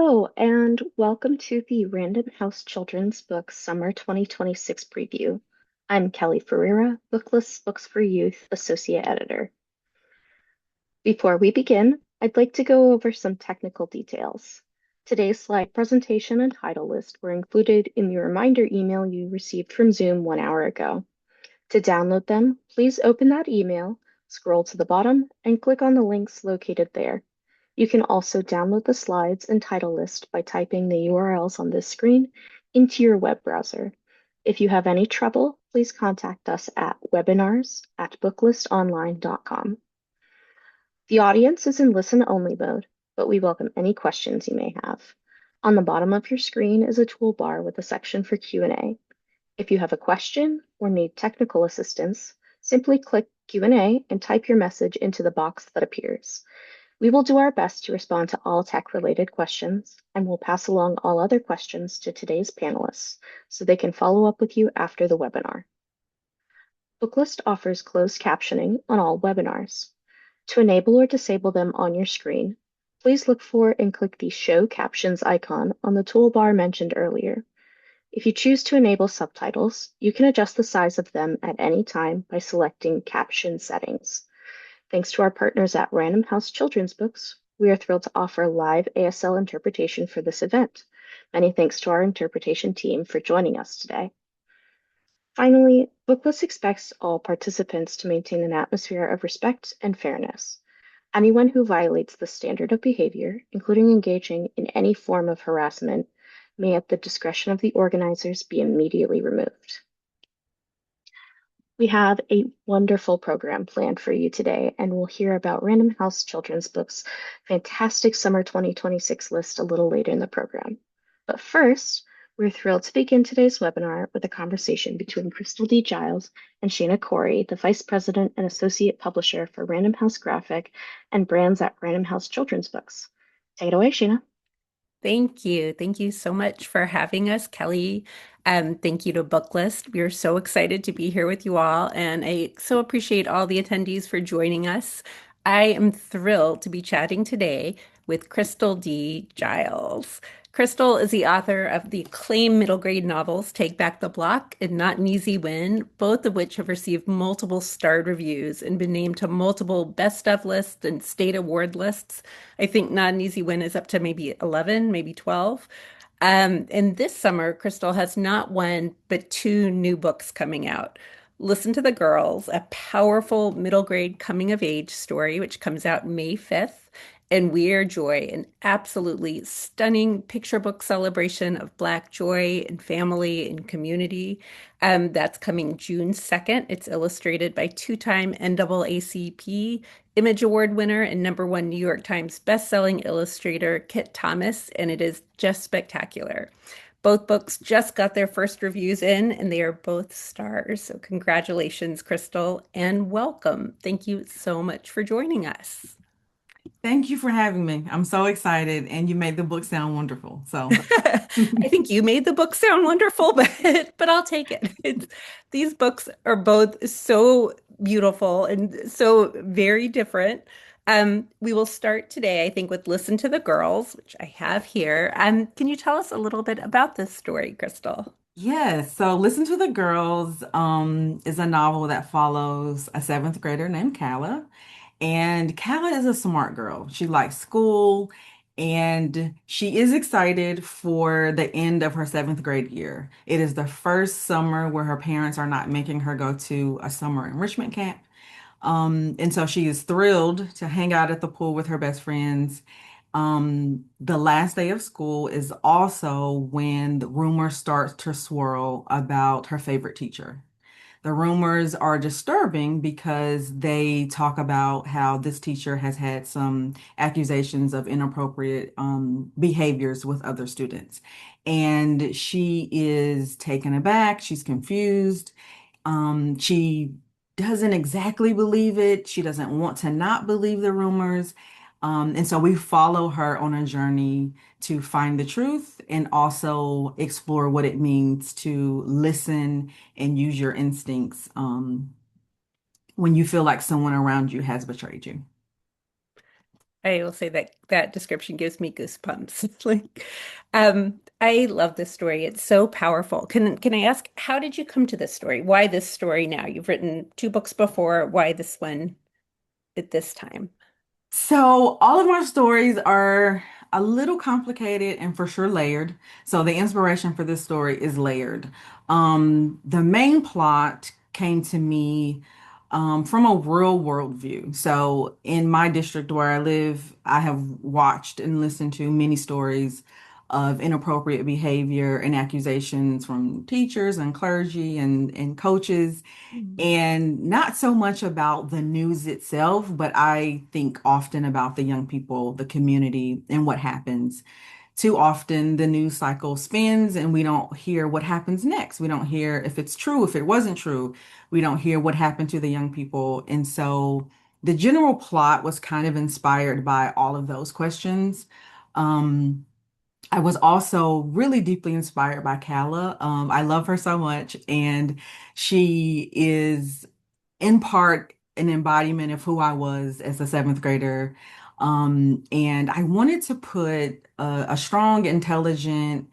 Hello, and welcome to the Random House Children's Book Summer 2026 preview. I'm Kelly Ferreira, Booklist Books for Youth Associate Editor. Before we begin, I'd like to go over some technical details. Today's slide presentation and title list were included in the reminder email you received from Zoom 1 hour ago. To download them, please open that email, scroll to the bottom, and click on the links located there. You can also download the slides and title list by typing the URLs on this screen into your web browser. If you have any trouble, please contact us at webinars@booklistonline.com. The audience is in listen-only mode, but we welcome any questions you may have. On the bottom of your screen is a toolbar with a section for Q&A. If you have a question or need technical assistance, simply click Q&A and type your message into the box that appears. We will do our best to respond to all tech-related questions, and we'll pass along all other questions to today's panelists so they can follow up with you after the webinar. Booklist offers closed captioning on all webinars. To enable or disable them on your screen, please look for and click the Show Captions icon on the toolbar mentioned earlier. If you choose to enable subtitles, you can adjust the size of them at any time by selecting Caption Settings. Thanks to our partners at Random House Children's Books, we are thrilled to offer live ASL interpretation for this event. Many thanks to our interpretation team for joining us today. Finally, Booklist expects all participants to maintain an atmosphere of respect and fairness. Anyone who violates the standard of behavior, including engaging in any form of harassment, may at the discretion of the organizers be immediately removed. We have a wonderful program planned for you today, and we'll hear about Random House Children's Books' fantastic Summer 2026 list a little later in the program. But first, we're thrilled to begin today's webinar with a conversation between Chrystal D. Giles and Shana Corey, the Vice President and Associate Publisher for Random House Graphic and Brands at Random House Children's Books. Take it away, Shana. Thank you. Thank you so much for having us, Kelly. Thank you to Booklist. We are so excited to be here with you all, and I so appreciate all the attendees for joining us. I am thrilled to be chatting today with Chrystal D. Giles. Chrystal is the author of the acclaimed middle grade novels Take Back the Block and Not an Easy Win, both of which have received multiple starred reviews and been named to multiple best of lists and state award lists. I think Not an Easy Win is up to maybe 11, maybe 12. And this summer, Chrystal has not one, but two new books coming out. Listen to the Girls, a powerful middle grade coming of age story, which comes out May 5th, and We Are Joy, an absolutely stunning picture book celebration of Black joy and family and community. That's coming June 2nd. It's illustrated by two-time NAACP Image Award winner and #1 New York Times bestselling illustrator Kit Thomas, and it is just spectacular. Both books just got their first reviews in, and they are both stars. So, congratulations, Chrystal, and welcome. Thank you so much for joining us. Thank you for having me. I'm so excited, and you made the book sound wonderful. So, I think you made the book sound wonderful, but I'll take it. These books are both so beautiful and so very different. We will start today, I think, with Listen to the Girls, which I have here. Can you tell us a little bit about this story, Crystal? yes, so Listen to the Girls is a novel that follows a seventh grader named Kala. And Kala is a smart girl. She likes school, and she is excited for the end of her seventh grade year. It is the first summer where her parents are not making her go to a summer enrichment camp. And so she is thrilled to hang out at the pool with her best friends. The last day of school is also when the rumors start to swirl about her favorite teacher. The rumors are disturbing because they talk about how this teacher has had some accusations of inappropriate behaviors with other students. And she is taken aback, she's confused. She doesn't exactly believe it. She doesn't want to not believe the rumors. And so we follow her on a journey to find the truth and also explore what it means to listen and use your instincts when you feel like someone around you has betrayed you. I will say that that description gives me goosebumps. Like, I love this story. It's so powerful. Can I ask, how did you come to this story? Why this story now? You've written two books before. Why this one at this time? So all of my stories are a little complicated and for sure layered. So the inspiration for this story is layered. The main plot came to me from a real world view. So in my district where I live, I have watched and listened to many stories of inappropriate behavior and accusations from teachers and clergy and coaches, Mm. and not so much about the news itself, but I think often about the young people, the community, and what happens. Too often, the news cycle spins and we don't hear what happens next. We don't hear if it's true, if it wasn't true. We don't hear what happened to the young people. And so the general plot was kind of inspired by all of those questions. Um, I was also really deeply inspired by Kala. I love her so much, and she is in part an embodiment of who I was as a seventh grader. And I wanted to put a strong, intelligent,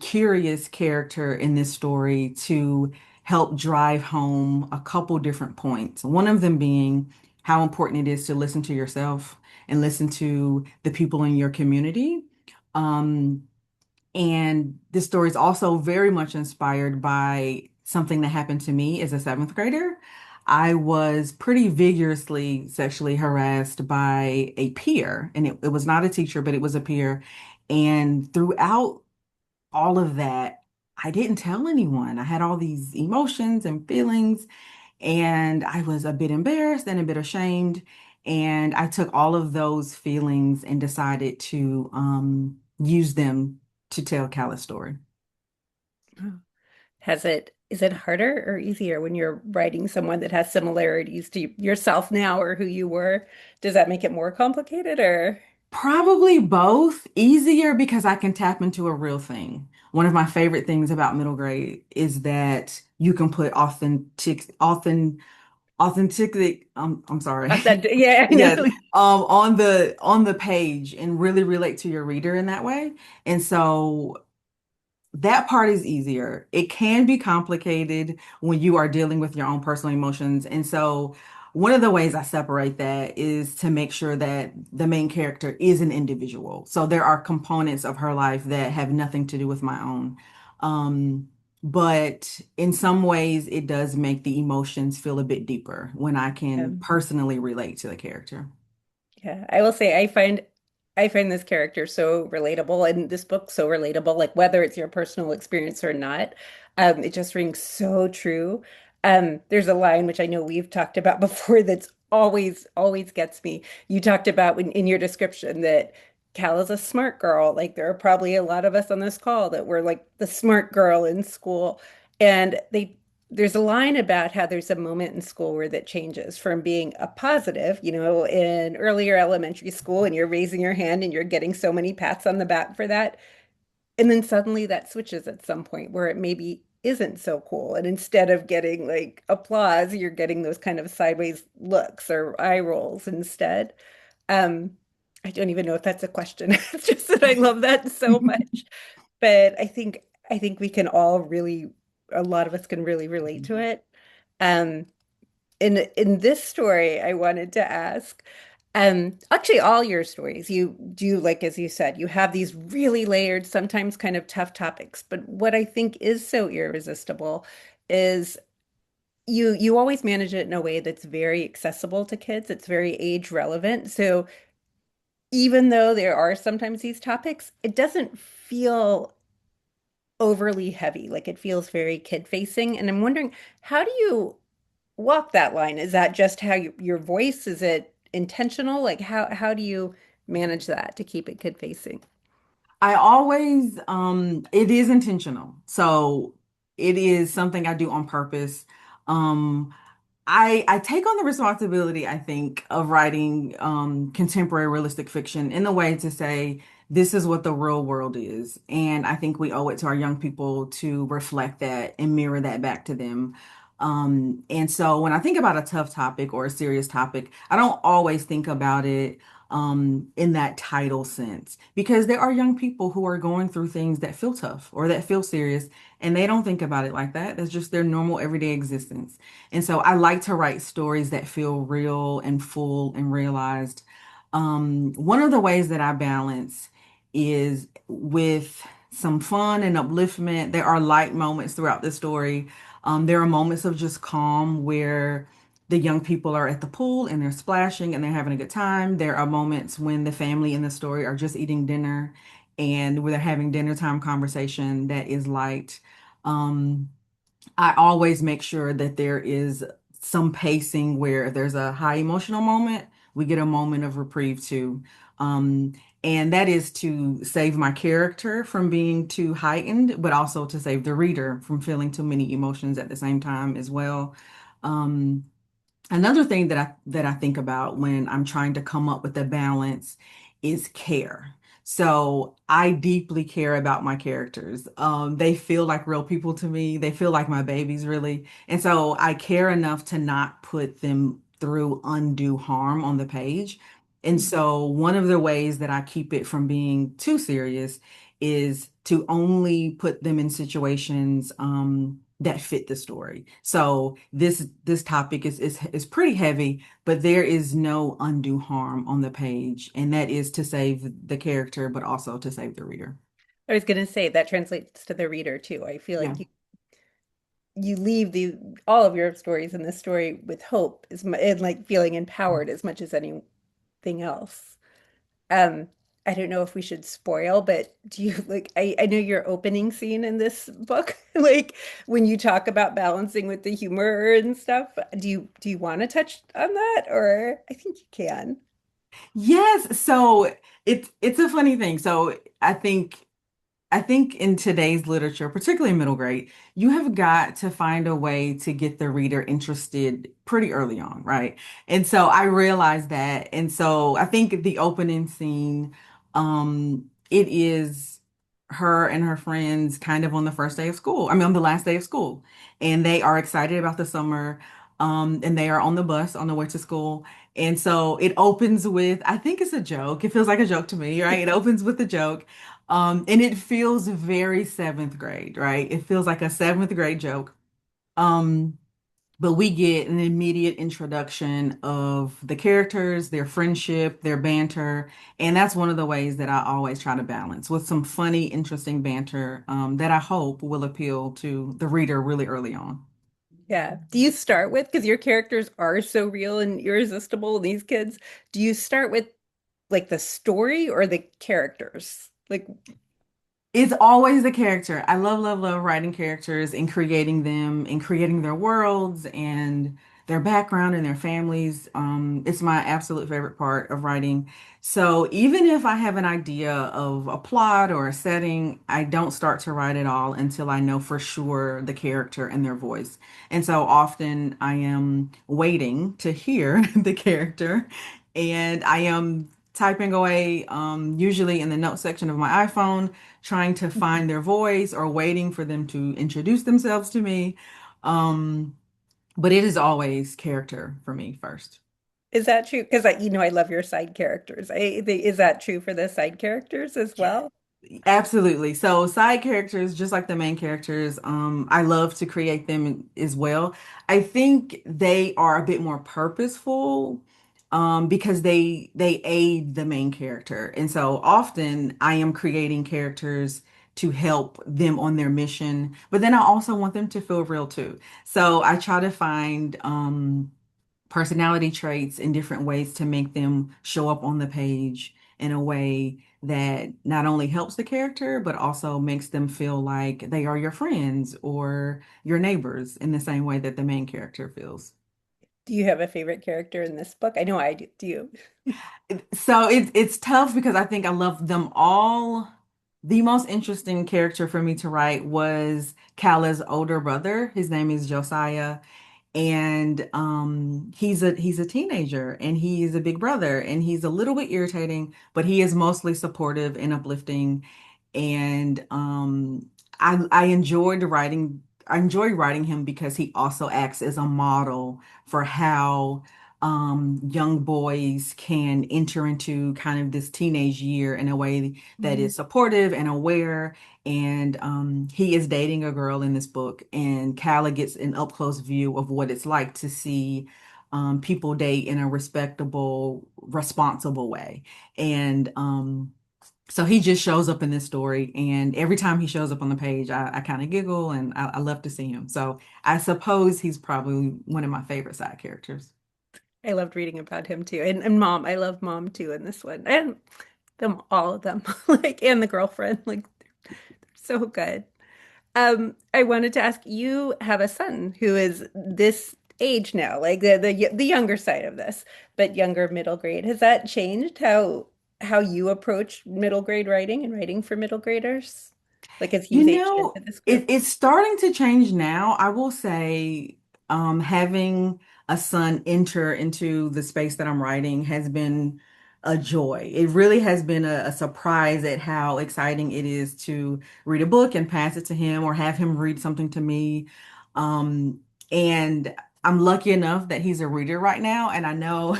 curious character in this story to help drive home a couple different points. One of them being how important it is to listen to yourself and listen to the people in your community. Um, and this story is also very much inspired by something that happened to me as a seventh grader. I was pretty vigorously sexually harassed by a peer, and it was not a teacher, but it was a peer. And throughout all of that, I didn't tell anyone. I had all these emotions and feelings, and I was a bit embarrassed and a bit ashamed. And I took all of those feelings and decided to use them to tell Callie's story. Oh. Is it harder or easier when you're writing someone that has similarities to yourself now or who you were? Does that make it more complicated or? Probably both. Easier because I can tap into a real thing. One of my favorite things about middle grade is that you can put authentic, I'm sorry. Yeah, I Yes, know. on the page and really relate to your reader in that way. And so that part is easier. It can be complicated when you are dealing with your own personal emotions. And so, one of the ways I separate that is to make sure that the main character is an individual. So, there are components of her life that have nothing to do with my own. Um, but in some ways, it does make the emotions feel a bit deeper when I can personally relate to the character. Yeah, I will say I find this character so relatable and this book so relatable, like whether it's your personal experience or not. It just rings so true. There's a line which I know we've talked about before that's always gets me. You talked about in your description that Cal is a smart girl. Like there are probably a lot of us on this call that were like the smart girl in school. And there's a line about how there's a moment in school where that changes from being a positive, in earlier elementary school, and you're raising your hand and you're getting so many pats on the back for that. And then suddenly that switches at some point where it maybe isn't so cool. And instead of getting like applause, you're getting those kind of sideways looks or eye rolls instead. Um, I don't even know if that's a question. It's just that I love that so much. But I think we can all really, a lot of us can really relate to it. Um, in this story, I wanted to ask, actually all your stories, you do like as you said, you have these really layered, sometimes kind of tough topics. But what I think is so irresistible is you always manage it in a way that's very accessible to kids. It's very age relevant. So even though there are sometimes these topics, it doesn't feel overly heavy. Like it feels very kid facing. And I'm wondering, how do you walk that line? Is that just how your voice? Is it intentional? Like how do you manage that to keep it kid facing? I always, it is intentional. So it is something I do on purpose. Um, I take on the responsibility, I think, of writing contemporary realistic fiction in the way to say this is what the real world is. And I think we owe it to our young people to reflect that and mirror that back to them. And so when I think about a tough topic or a serious topic, I don't always think about it in that title sense because there are young people who are going through things that feel tough or that feel serious, and they don't think about it like that. That's just their normal everyday existence. And so I like to write stories that feel real and full and realized. One of the ways that I balance is with some fun and upliftment. There are light moments throughout the story. There are moments of just calm where the young people are at the pool and they're splashing and they're having a good time. There are moments when the family in the story are just eating dinner and where they're having dinner time conversation that is light. Um, I always make sure that there is some pacing where if there's a high emotional moment, we get a moment of reprieve too. Um, and that is to save my character from being too heightened, but also to save the reader from feeling too many emotions at the same time as well. Um, Another thing that I think about when I'm trying to come up with a balance is care. So I deeply care about my characters. They feel like real people to me. They feel like my babies, really. And so I care enough to not put them through undue harm on the page. And so one of the ways that I keep it from being too serious is to only put them in situations that fit the story. So this topic is pretty heavy, but there is no undue harm on the page, and that is to save the character, but also to save the reader. I was going to say that translates to the reader too. I feel Yeah. like you leave the all of your stories in this story with hope and like feeling empowered as much as anything else. Um, I don't know if we should spoil, but do you like I know your opening scene in this book, like when you talk about balancing with the humor and stuff, do you want to touch on that or I think you can. Yes, so it's a funny thing. So I think in today's literature, particularly middle grade, you have got to find a way to get the reader interested pretty early on, right? And so I realized that. And so I think the opening scene, it is her and her friends kind of on the first day of school. I mean, on the last day of school. And they are excited about the summer. And they are on the bus on the way to school. And so it opens with, I think it's a joke. It feels like a joke to me, right? It opens with a joke. And it feels very seventh grade, right? It feels like a seventh grade joke. Um, but we get an immediate introduction of the characters, their friendship, their banter. And that's one of the ways that I always try to balance with some funny, interesting banter that I hope will appeal to the reader really early on. Yeah. Do you start with, because your characters are so real and irresistible, these kids, do you start with like the story or the characters? Like, It's always the character. I love, love, love writing characters and creating them and creating their worlds and their background and their families. It's my absolute favorite part of writing. So even if I have an idea of a plot or a setting, I don't start to write it all until I know for sure the character and their voice. And so often I am waiting to hear the character and I am typing away, usually in the notes section of my iPhone trying to find their voice or waiting for them to introduce themselves to me. Um, but it is always character for me first. is that true? Because I love your side characters. Is that true for the side characters as well? Absolutely. So side characters, just like the main characters, I love to create them as well. I think they are a bit more purposeful, because they aid the main character. And so often I am creating characters to help them on their mission, but then I also want them to feel real too. So I try to find personality traits in different ways to make them show up on the page in a way that not only helps the character, but also makes them feel like they are your friends or your neighbors in the same way that the main character feels. Do you have a favorite character in this book? I know I do. Do you? So it's tough because I think I love them all. The most interesting character for me to write was Kala's older brother. His name is Josiah. And he's a teenager and he's a big brother and he's a little bit irritating, but he is mostly supportive and uplifting. And I enjoyed writing I enjoy writing him because he also acts as a model for how young boys can enter into kind of this teenage year in a way that Mhm. is supportive and aware. And he is dating a girl in this book, and Calla gets an up close view of what it's like to see people date in a respectable, responsible way. And so he just shows up in this story, and every time he shows up on the page, I kind of giggle, and I love to see him. So I suppose he's probably one of my favorite side characters. I loved reading about him too. And Mom, I love Mom too in this one. And them all of them. Like and the girlfriend. Like so good. I wanted to ask, you have a son who is this age now, like the younger side of this, but younger middle grade. Has that changed how you approach middle grade writing and writing for middle graders? Like as You he's aged know, into this group? it's starting to change now. I will say, having a son enter into the space that I'm writing has been a joy. It really has been a surprise at how exciting it is to read a book and pass it to him or have him read something to me. Um, and I'm lucky enough that he's a reader right now, and I know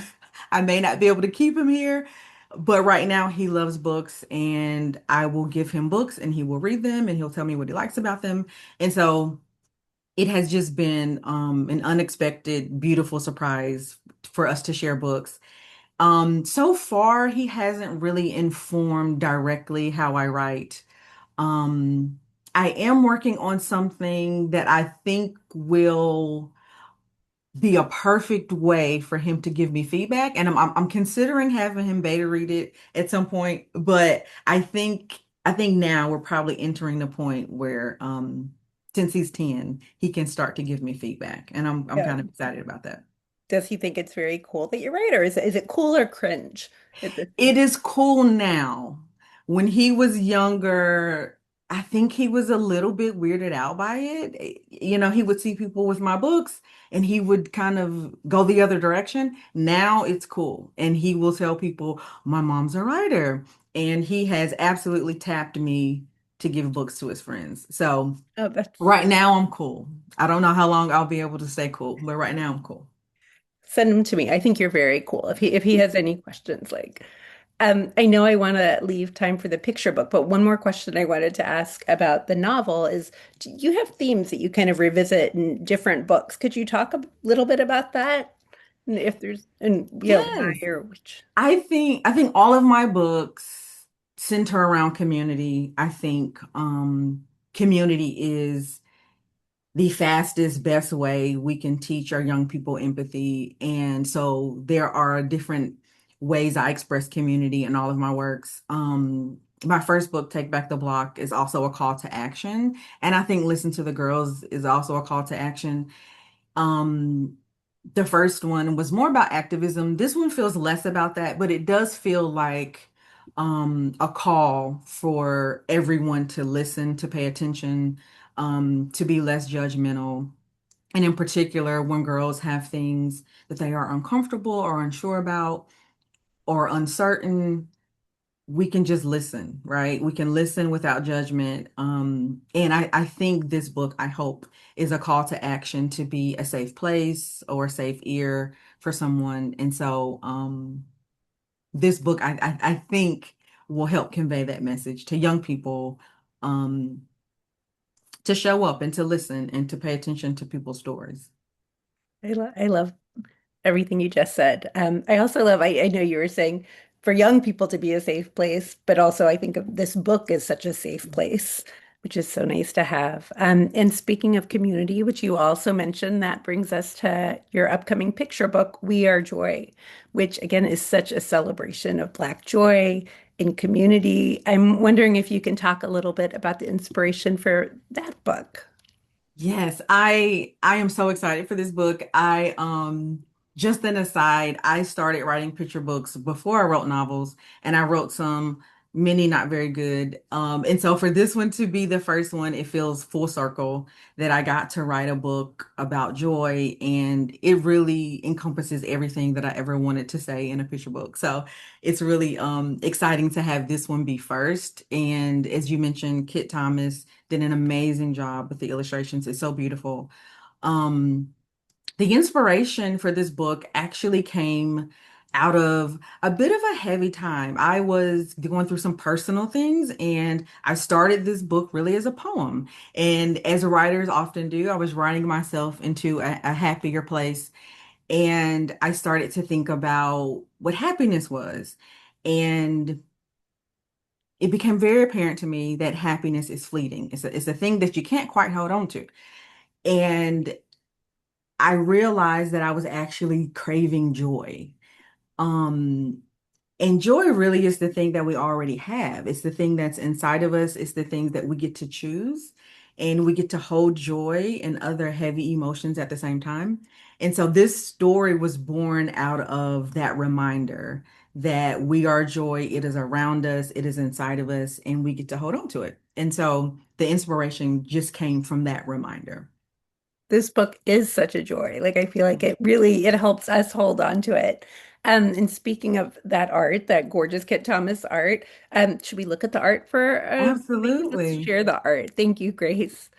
I may not be able to keep him here. But right now, he loves books, and I will give him books, and he will read them, and he'll tell me what he likes about them. And so it has just been an unexpected, beautiful surprise for us to share books. So far, he hasn't really informed directly how I write. Um, I am working on something that I think will be a perfect way for him to give me feedback. And I'm considering having him beta read it at some point, but I think now we're probably entering the point where since he's 10, he can start to give me feedback. And I'm Yeah. kind of excited about that. Does he think it's very cool that you write, or is it cool or cringe at this It age? is cool now. When he was younger, I think he was a little bit weirded out by it. He would see people with my books and he would kind of go the other direction. Now it's cool. And he will tell people, my mom's a writer. And he has absolutely tapped me to give books to his friends. So Oh, that's right now I'm cool. I don't know how long I'll be able to stay cool, but right now I'm cool. send him to me. I think you're very cool. If he has any questions, like I know I want to leave time for the picture book, but one more question I wanted to ask about the novel is, do you have themes that you kind of revisit in different books? Could you talk a little bit about that? And if there's, and why Yes. or which? I think all of my books center around community. I think community is the fastest, best way we can teach our young people empathy. And so there are different ways I express community in all of my works. My first book, Take Back the Block, is also a call to action. And I think Listen to the Girls is also a call to action. Um, the first one was more about activism. This one feels less about that, but it does feel like a call for everyone to listen, to pay attention, to be less judgmental. And in particular, when girls have things that they are uncomfortable or unsure about or uncertain, we can just listen, right? We can listen without judgment. And I think this book, I hope, is a call to action to be a safe place or a safe ear for someone. And so this book, I think, will help convey that message to young people, um, to show up and to listen and to pay attention to people's stories. I love everything you just said. I also love, I know you were saying for young people to be a safe place, but also I think of this book as such a safe place, which is so nice to have. And speaking of community, which you also mentioned, that brings us to your upcoming picture book, We Are Joy, which again is such a celebration of Black joy in community. I'm wondering if you can talk a little bit about the inspiration for that book. Yes, I am so excited for this book. I just an aside, I started writing picture books before I wrote novels, and I wrote some many not very good. And so for this one to be the first one, it feels full circle that I got to write a book about joy, and it really encompasses everything that I ever wanted to say in a picture book. So it's really exciting to have this one be first. And as you mentioned, Kit Thomas did an amazing job with the illustrations. It's so beautiful. Um, the inspiration for this book actually came out of a bit of a heavy time. I was going through some personal things, and I started this book really as a poem. And as writers often do, I was writing myself into a happier place. And I started to think about what happiness was. And it became very apparent to me that happiness is fleeting. It's a thing that you can't quite hold on to. And I realized that I was actually craving joy. Um, and joy really is the thing that we already have. It's the thing that's inside of us. It's the thing that we get to choose. And we get to hold joy and other heavy emotions at the same time. And so this story was born out of that reminder that we are joy. It is around us, it is inside of us, and we get to hold on to it. And so the inspiration just came from that reminder. This book is such a joy. Like I feel like it helps us hold on to it. And speaking of that art, that gorgeous Kit Thomas art, should we look at the art for let's Absolutely. share the art. Thank you, Grace.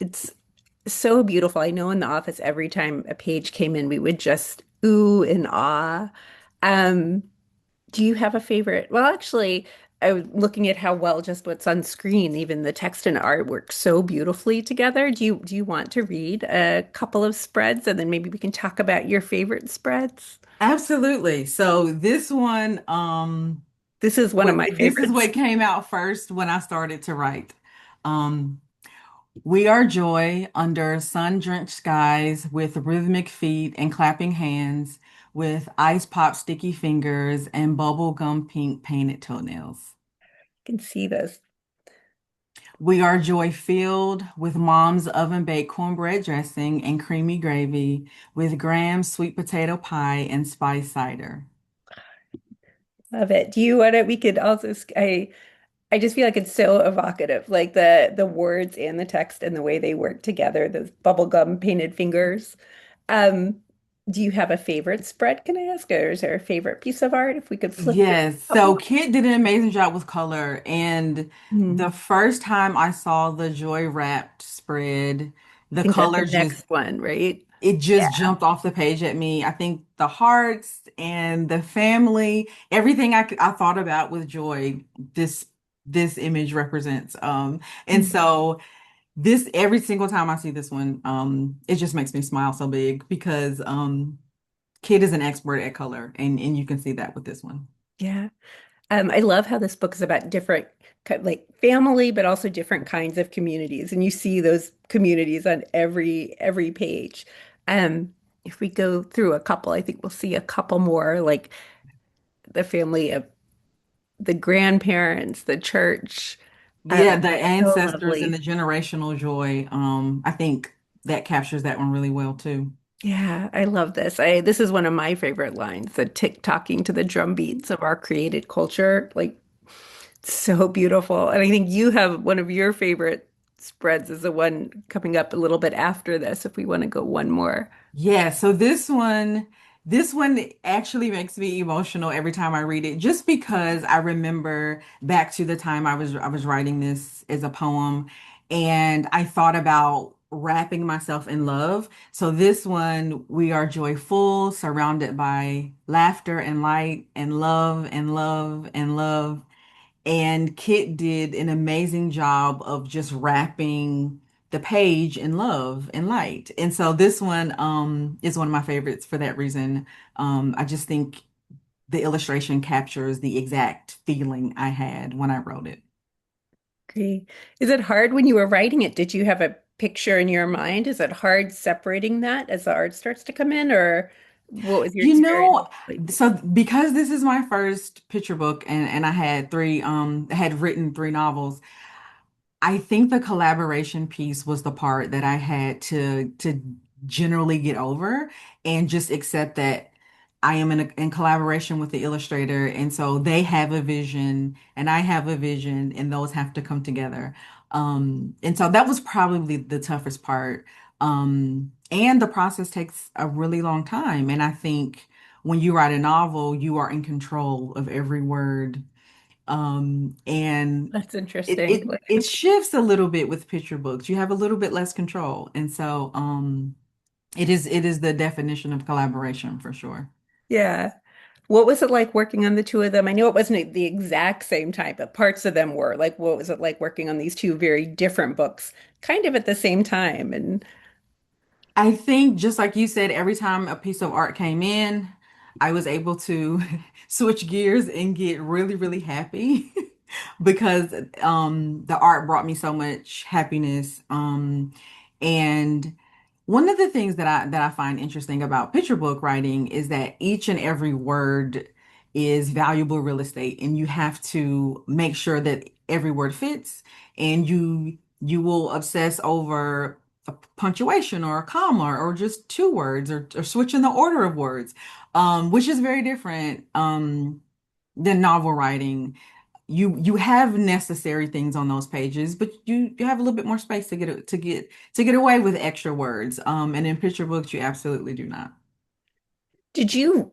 It's so beautiful. I know in the office, every time a page came in, we would just ooh and ah. Um, do you have a favorite? Well, actually, I was looking at how well just what's on screen, even the text and art work so beautifully together. Do you want to read a couple of spreads and then maybe we can talk about your favorite spreads? Absolutely. So this one, This is one of my this is favorites. what came out first when I started to write. Um, we are joy under sun-drenched skies with rhythmic feet and clapping hands, with ice pop sticky fingers and bubblegum pink painted toenails. You can see this. We are joy filled with mom's oven baked cornbread dressing and creamy gravy, with Graham's sweet potato pie and spice cider. Love it. Do you want to, we could also, I just feel like it's so evocative, like the words and the text and the way they work together, those bubblegum painted fingers. Um, do you have a favorite spread, can I ask? Or is there a favorite piece of art if we could flip through Yes. a couple? So Kit did an amazing job with color. And Hmm. the first time I saw the Joy Wrapped spread, I the think that's color the just next one, right? it Yeah. just jumped off the page at me. I think the hearts and the family, everything I thought about with Joy, this this image represents. And Mm. so this every single time I see this one, it just makes me smile so big because Kit is an expert at color, and you can see that with this one. Yeah. I love how this book is about different, like family, but also different kinds of communities, and you see those communities on every page. If we go through a couple, I think we'll see a couple more, like the family of the grandparents, the church. Yeah, the So ancestors and the lovely. generational joy. I think that captures that one really well too. Yeah, I love this. This is one of my favorite lines, the tick-tocking to the drum beats of our created culture. Like so beautiful. And I think you have one of your favorite spreads is the one coming up a little bit after this, if we want to go one more. Yeah, so this one actually makes me emotional every time I read it, just because I remember back to the time I was writing this as a poem, and I thought about wrapping myself in love. So this one, we are joyful, surrounded by laughter and light and love and love and love. And Kit did an amazing job of just wrapping the page in love and light. And so this one is one of my favorites for that reason. I just think the illustration captures the exact feeling I had when I wrote it. Agree. Is it hard when you were writing it? Did you have a picture in your mind? Is it hard separating that as the art starts to come in, or what was your You experience know, like? so because this is my first picture book, and I had I had written three novels. I think the collaboration piece was the part that I had to generally get over and just accept that I am in collaboration with the illustrator, and so they have a vision, and I have a vision, and those have to come together. And so that was probably the toughest part. And the process takes a really long time. And I think when you write a novel, you are in control of every word. And That's it, interesting. it it shifts a little bit with picture books. You have a little bit less control, and so it is the definition of collaboration for sure. Yeah. What was it like working on the two of them? I know it wasn't the exact same time, but parts of them were. Like, what was it like working on these two very different books, kind of at the same time? And I think just like you said, every time a piece of art came in, I was able to switch gears and get really, really happy because the art brought me so much happiness. And one of the things that I find interesting about picture book writing is that each and every word is valuable real estate, and you have to make sure that every word fits, and you will obsess over a punctuation or a comma or just two words or switching the order of words, which is very different than novel writing. You have necessary things on those pages, but you have a little bit more space to get away with extra words. And in picture books, you absolutely do not. did you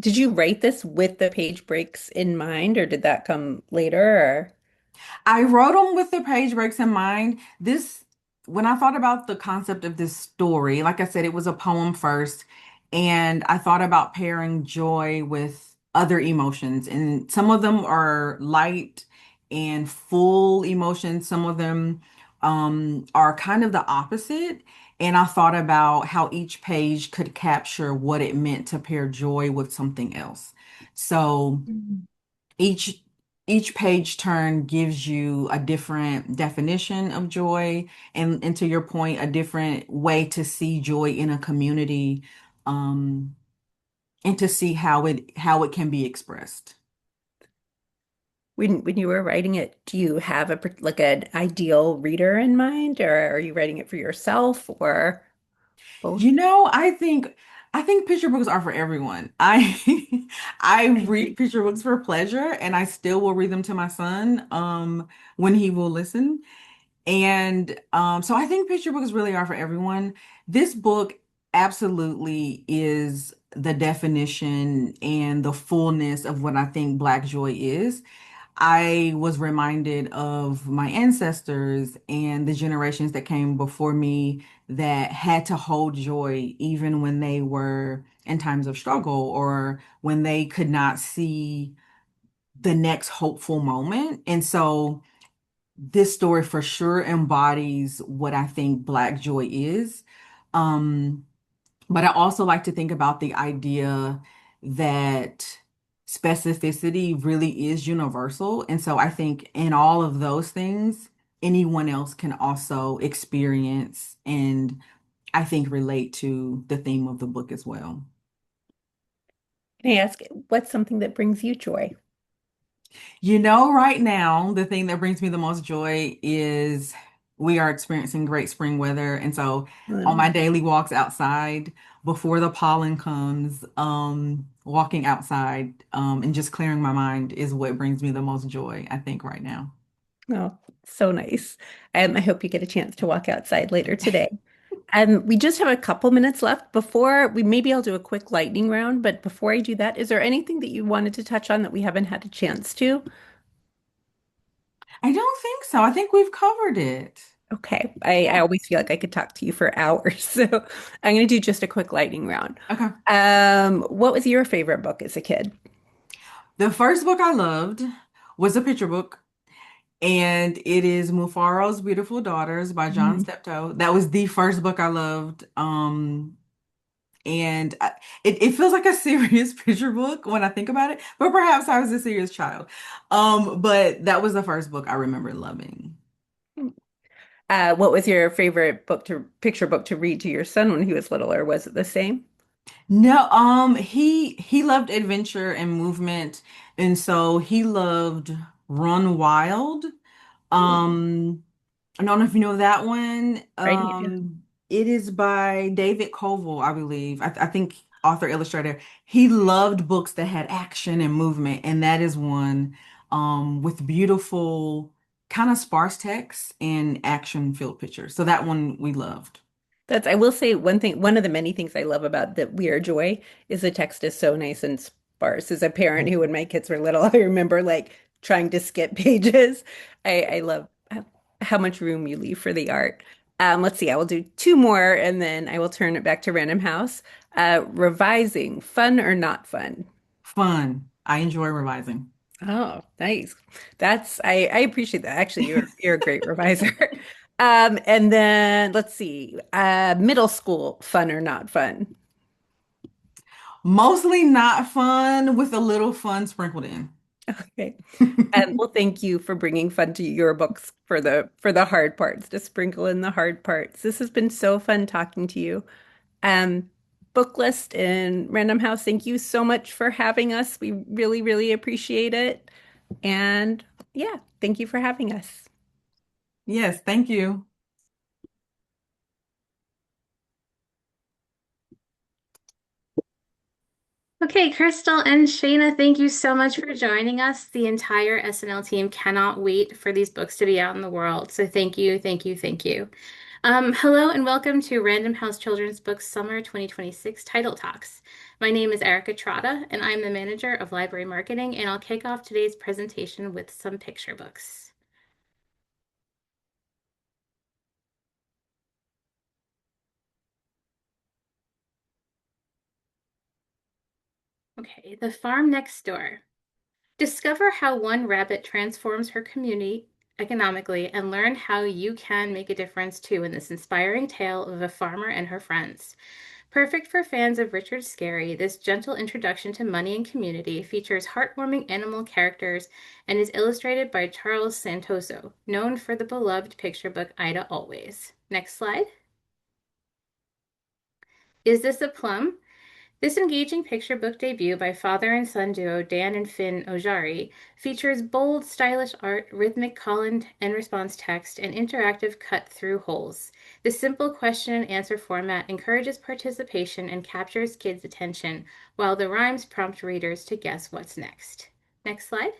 did you write this with the page breaks in mind, or did that come later? Or I wrote them with the page breaks in mind. When I thought about the concept of this story, like I said, it was a poem first, and I thought about pairing joy with other emotions, and some of them are light and full emotions. Some of them are kind of the opposite. And I thought about how each page could capture what it meant to pair joy with something else. So Mhm. each each page turn gives you a different definition of joy, and to your point, a different way to see joy in a community, um and to see how it can be expressed. When you were writing it, do you have like an ideal reader in mind, or are you writing it for yourself, or both? I think picture books are for everyone. I I read picture books for pleasure, and I still will read them to my son when he will listen. And so I think picture books really are for everyone. This book absolutely is the definition and the fullness of what I think Black joy is. I was reminded of my ancestors and the generations that came before me that had to hold joy even when they were in times of struggle or when they could not see the next hopeful moment. And so this story for sure embodies what I think Black joy is. Um, but I also like to think about the idea that specificity really is universal. And so I think in all of those things, anyone else can also experience and I think relate to the theme of the book as well. Can I ask, what's something that brings you joy? Right now, the thing that brings me the most joy is we are experiencing great spring weather. And so on my Um, daily walks outside, before the pollen comes, walking outside, and just clearing my mind is what brings me the most joy, I think, right now. oh, so nice. I hope you get a chance to walk outside later today. We just have a couple minutes left before maybe I'll do a quick lightning round, but before I do that, is there anything that you wanted to touch on that we haven't had a chance to? I don't think so. I think we've covered it. Okay. I Yeah. always feel like I could talk to you for hours. So I'm going to do just a quick lightning round. Okay. What was your favorite book as a kid? The first book I loved was a picture book. And it is Mufaro's Beautiful Daughters by John Mhm. Steptoe. That was the first book I loved. And it feels like a serious picture book when I think about it, but perhaps I was a serious child. But that was the first book I remember loving. What was your favorite picture book to read to your son when he was little, or was it the same? No, he loved adventure and movement, and so he loved Run Wild. Hmm. Um, I don't know if you know that one. Writing it down. It is by David Koval, I believe. I think author illustrator. He loved books that had action and movement, and that is one with beautiful, kind of sparse text and action-filled pictures. So that one we loved. That's, I will say one thing, one of the many things I love about the We Are Joy is the text is so nice and sparse. As a parent who, when my kids were little, I remember like trying to skip pages. I love how much room you leave for the art. Let's see, I will do two more and then I will turn it back to Random House. Revising, fun or not fun? Fun. I enjoy revising. Oh, nice. That's I appreciate that. Actually, you're a great reviser. And then let's see, middle school, fun or not fun? Mostly not fun with a little fun sprinkled in. Okay. Well, thank you for bringing fun to your books for the hard parts, to sprinkle in the hard parts. This has been so fun talking to you. Um, Booklist and Random House, thank you so much for having us. We really, really appreciate it. And yeah, thank you for having us. Yes, thank you. Okay, Crystal and Shayna, thank you so much for joining us. The entire SNL team cannot wait for these books to be out in the world. So thank you, thank you, thank you. Hello and welcome to Random House Children's Books Summer 2026 Title Talks. My name is Erica Trotta, and I'm the manager of library marketing, and I'll kick off today's presentation with some picture books. Okay, The Farm Next Door. Discover how one rabbit transforms her community economically and learn how you can make a difference too in this inspiring tale of a farmer and her friends. Perfect for fans of Richard Scarry, this gentle introduction to money and community features heartwarming animal characters and is illustrated by Charles Santoso, known for the beloved picture book Ida Always. Next slide. Is This a Plum? This engaging picture book debut by father and son duo Dan and Finn Ojari features bold, stylish art, rhythmic call and response text, and interactive cut-through holes. The simple question and answer format encourages participation and captures kids' attention, while the rhymes prompt readers to guess what's next. Next slide.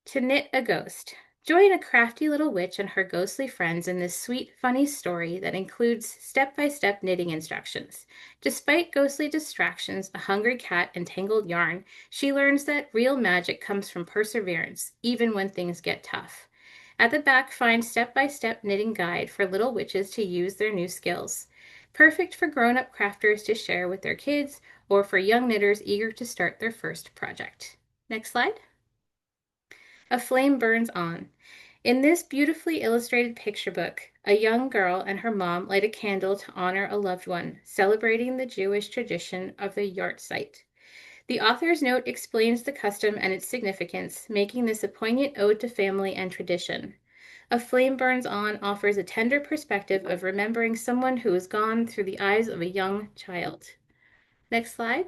To Knit a Ghost. Join a crafty little witch and her ghostly friends in this sweet, funny story that includes step-by-step knitting instructions. Despite ghostly distractions, a hungry cat, and tangled yarn, she learns that real magic comes from perseverance, even when things get tough. At the back, find step-by-step knitting guide for little witches to use their new skills. Perfect for grown-up crafters to share with their kids or for young knitters eager to start their first project. Next slide. A Flame Burns On. In this beautifully illustrated picture book, a young girl and her mom light a candle to honor a loved one, celebrating the Jewish tradition of the Yahrzeit. The author's note explains the custom and its significance, making this a poignant ode to family and tradition. A Flame Burns On offers a tender perspective of remembering someone who is gone through the eyes of a young child. Next slide.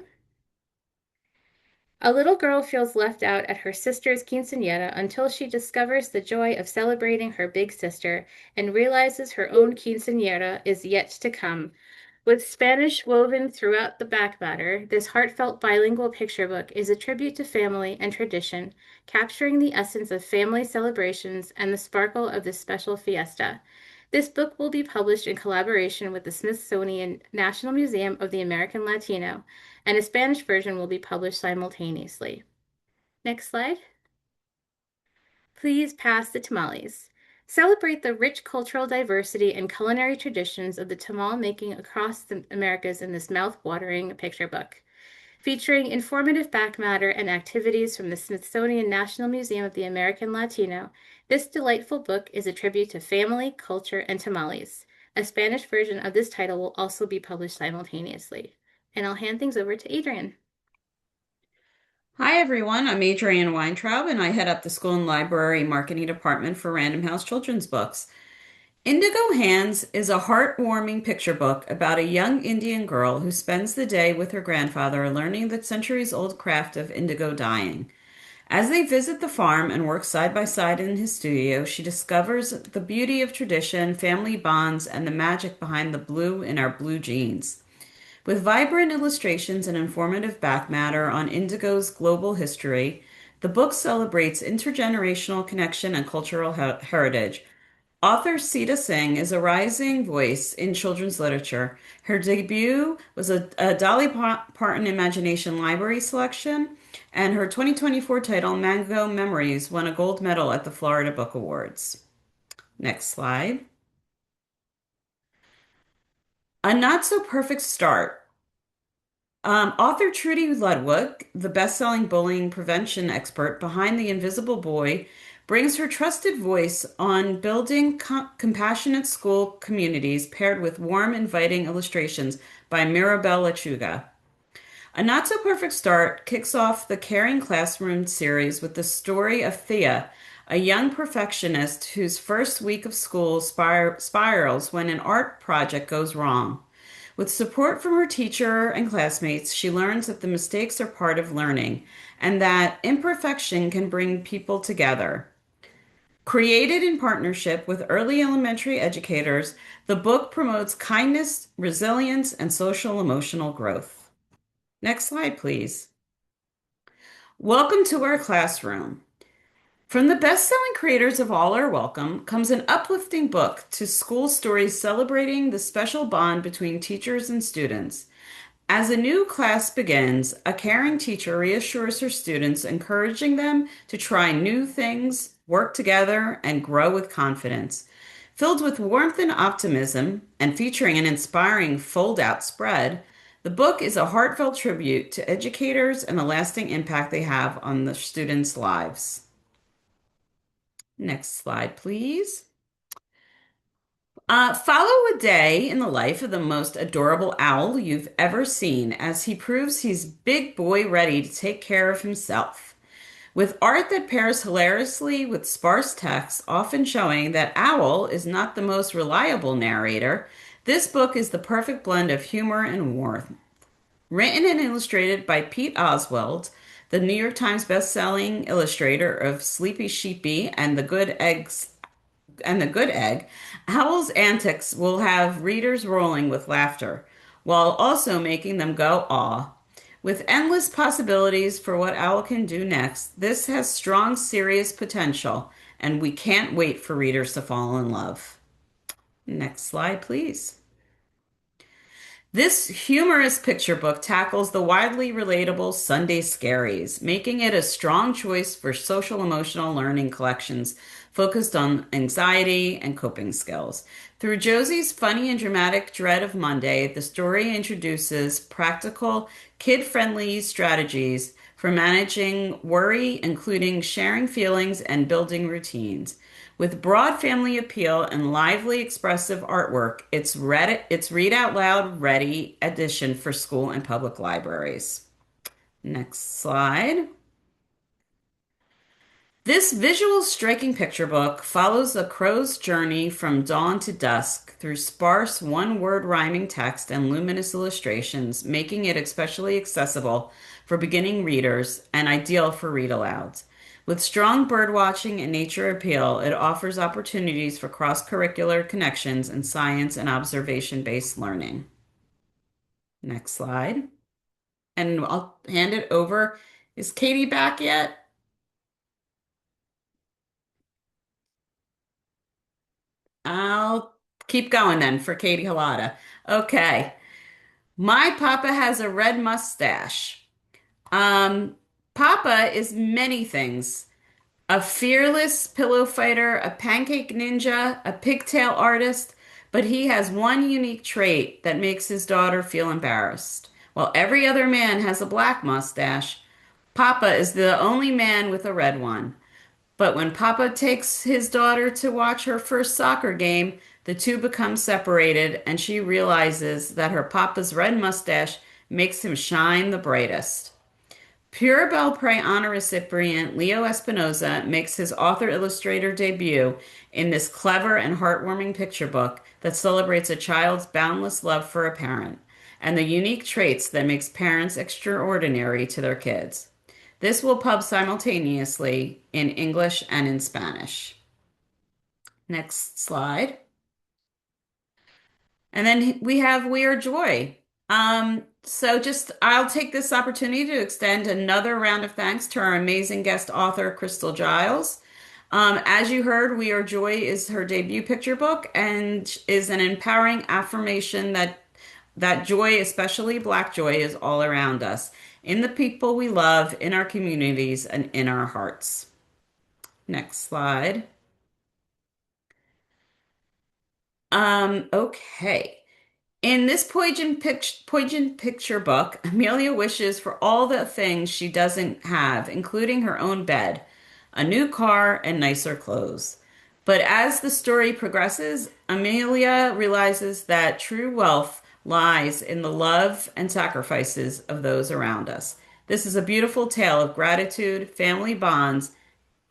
A little girl feels left out at her sister's quinceañera until she discovers the joy of celebrating her big sister and realizes her own quinceañera is yet to come. With Spanish woven throughout the back matter, this heartfelt bilingual picture book is a tribute to family and tradition, capturing the essence of family celebrations and the sparkle of this special fiesta. This book will be published in collaboration with the Smithsonian National Museum of the American Latino, and a Spanish version will be published simultaneously. Next slide. Please pass the tamales. Celebrate the rich cultural diversity and culinary traditions of the tamal making across the Americas in this mouth-watering picture book. Featuring informative back matter and activities from the Smithsonian National Museum of the American Latino, this delightful book is a tribute to family, culture, and tamales. A Spanish version of this title will also be published simultaneously. And I'll hand things over to Adrian. Hi, everyone. I'm Adrienne Weintraub, and I head up the School and Library Marketing Department for Random House Children's Books. Indigo Hands is a heartwarming picture book about a young Indian girl who spends the day with her grandfather learning the centuries-old craft of indigo dyeing. As they visit the farm and work side by side in his studio, she discovers the beauty of tradition, family bonds, and the magic behind the blue in our blue jeans. With vibrant illustrations and informative back matter on Indigo's global history, the book celebrates intergenerational connection and cultural heritage. Author Sita Singh is a rising voice in children's literature. Her debut was a Dolly Parton Imagination Library selection, and her 2024 title, Mango Memories, won a gold medal at the Florida Book Awards. Next slide. A Not So Perfect Start. Author Trudy Ludwig, the best-selling bullying prevention expert behind The Invisible Boy, brings her trusted voice on building compassionate school communities paired with warm, inviting illustrations by Mirabelle Lechuga. A Not So Perfect Start kicks off the Caring Classroom series with the story of Thea, a young perfectionist whose first week of school spirals when an art project goes wrong. With support from her teacher and classmates, she learns that the mistakes are part of learning and that imperfection can bring people together. Created in partnership with early elementary educators, the book promotes kindness, resilience, and social emotional growth. Next slide, please. Welcome to our classroom. From the best-selling creators of All Are Welcome comes an uplifting book to school stories celebrating the special bond between teachers and students. As a new class begins, a caring teacher reassures her students, encouraging them to try new things, work together, and grow with confidence. Filled with warmth and optimism, and featuring an inspiring fold-out spread, the book is a heartfelt tribute to educators and the lasting impact they have on the students' lives. Next slide, please. Follow a day in the life of the most adorable owl you've ever seen as he proves he's big boy ready to take care of himself. With art that pairs hilariously with sparse text, often showing that Owl is not the most reliable narrator, this book is the perfect blend of humor and warmth. Written and illustrated by Pete Oswald, the New York Times bestselling illustrator of Sleepy Sheepy and The Good Egg, Howl's antics will have readers rolling with laughter, while also making them go aw. With endless possibilities for what Owl can do next, this has strong, serious potential, and we can't wait for readers to fall in love. Next slide, please. This humorous picture book tackles the widely relatable Sunday scaries, making it a strong choice for social emotional learning collections focused on anxiety and coping skills. Through Josie's funny and dramatic dread of Monday, the story introduces practical, kid-friendly strategies for managing worry, including sharing feelings and building routines. With broad family appeal and lively expressive artwork, it's read out loud ready edition for school and public libraries. Next slide. This visual striking picture book follows a crow's journey from dawn to dusk through sparse one-word rhyming text and luminous illustrations, making it especially accessible for beginning readers and ideal for read-alouds. With strong birdwatching and nature appeal, it offers opportunities for cross-curricular connections in science and observation-based learning. Next slide. And I'll hand it over. Is Katie back yet? I'll keep going then for Katie Halada. Okay. My papa has a red mustache. Um, Papa is many things. A fearless pillow fighter, a pancake ninja, a pigtail artist, but he has one unique trait that makes his daughter feel embarrassed. While every other man has a black mustache, Papa is the only man with a red one. But when Papa takes his daughter to watch her first soccer game, the two become separated, and she realizes that her Papa's red mustache makes him shine the brightest. Pure Bell Prix honor recipient Leo Espinoza makes his author-illustrator debut in this clever and heartwarming picture book that celebrates a child's boundless love for a parent and the unique traits that makes parents extraordinary to their kids. This will pub simultaneously in English and in Spanish. Next slide. And then we have We Are Joy. So just I'll take this opportunity to extend another round of thanks to our amazing guest author, Chrystal Giles. As you heard, We Are Joy is her debut picture book and is an empowering affirmation that joy, especially Black joy, is all around us, in the people we love, in our communities, and in our hearts. Next slide. Okay. In this poignant picture book, Amelia wishes for all the things she doesn't have, including her own bed, a new car, and nicer clothes. But as the story progresses, Amelia realizes that true wealth lies in the love and sacrifices of those around us. This is a beautiful tale of gratitude, family bonds,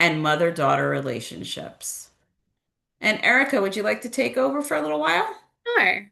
and mother-daughter relationships. And Erica, would you like to take over for a little while? Sure.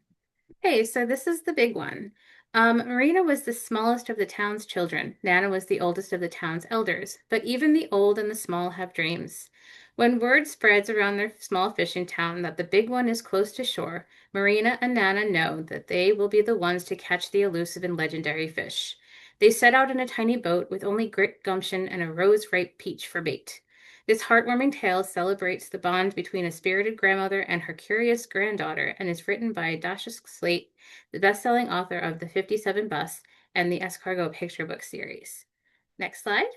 Okay, so this is the big one. Marina was the smallest of the town's children. Nana was the oldest of the town's elders. But even the old and the small have dreams. When word spreads around their small fishing town that the big one is close to shore, Marina and Nana know that they will be the ones to catch the elusive and legendary fish. They set out in a tiny boat with only grit, gumption, and a rose-ripe peach for bait. This heartwarming tale celebrates the bond between a spirited grandmother and her curious granddaughter and is written by Dasha Slate, the best-selling author of The 57 Bus and the Escargot picture book series. Next slide.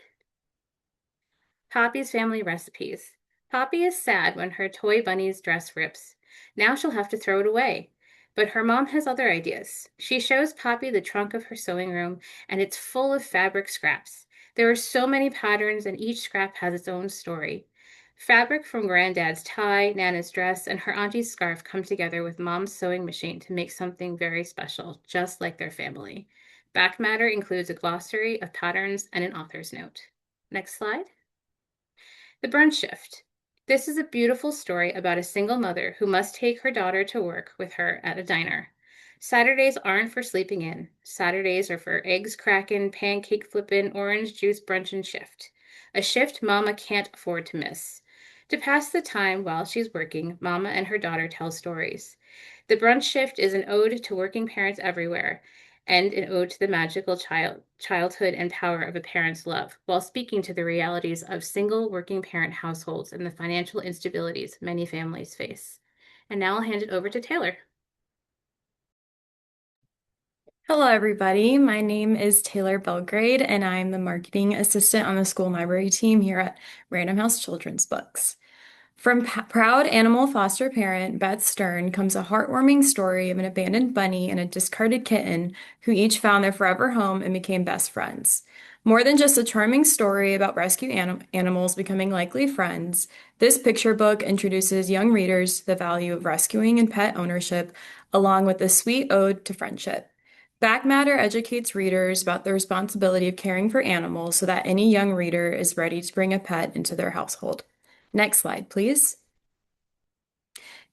Poppy's family recipes. Poppy is sad when her toy bunny's dress rips. Now she'll have to throw it away. But her mom has other ideas. She shows Poppy the trunk of her sewing room, and it's full of fabric scraps. There are so many patterns, and each scrap has its own story. Fabric from Granddad's tie, Nana's dress, and her auntie's scarf come together with Mom's sewing machine to make something very special, just like their family. Back matter includes a glossary of patterns and an author's note. Next slide. The Brunch Shift. This is a beautiful story about a single mother who must take her daughter to work with her at a diner. Saturdays aren't for sleeping in. Saturdays are for eggs crackin', pancake flippin', orange juice brunch and shift. A shift Mama can't afford to miss. To pass the time while she's working, Mama and her daughter tell stories. The Brunch Shift is an ode to working parents everywhere and an ode to the magical childhood and power of a parent's love, while speaking to the realities of single working parent households and the financial instabilities many families face. And now I'll hand it over to Taylor. Hello, everybody. My name is Taylor Belgrade, and I'm the marketing assistant on the school library team here at Random House Children's Books. From proud animal foster parent Beth Stern comes a heartwarming story of an abandoned bunny and a discarded kitten who each found their forever home and became best friends. More than just a charming story about rescue animals becoming likely friends, this picture book introduces young readers to the value of rescuing and pet ownership, along with a sweet ode to friendship. Back matter educates readers about the responsibility of caring for animals so that any young reader is ready to bring a pet into their household. Next slide, please.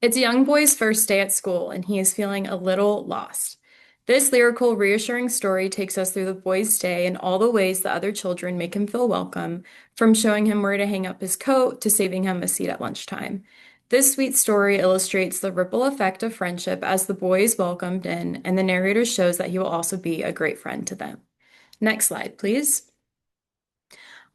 It's a young boy's first day at school, and he is feeling a little lost. This lyrical, reassuring story takes us through the boy's day and all the ways the other children make him feel welcome, from showing him where to hang up his coat to saving him a seat at lunchtime. This sweet story illustrates the ripple effect of friendship as the boy is welcomed in, and the narrator shows that he will also be a great friend to them. Next slide, please.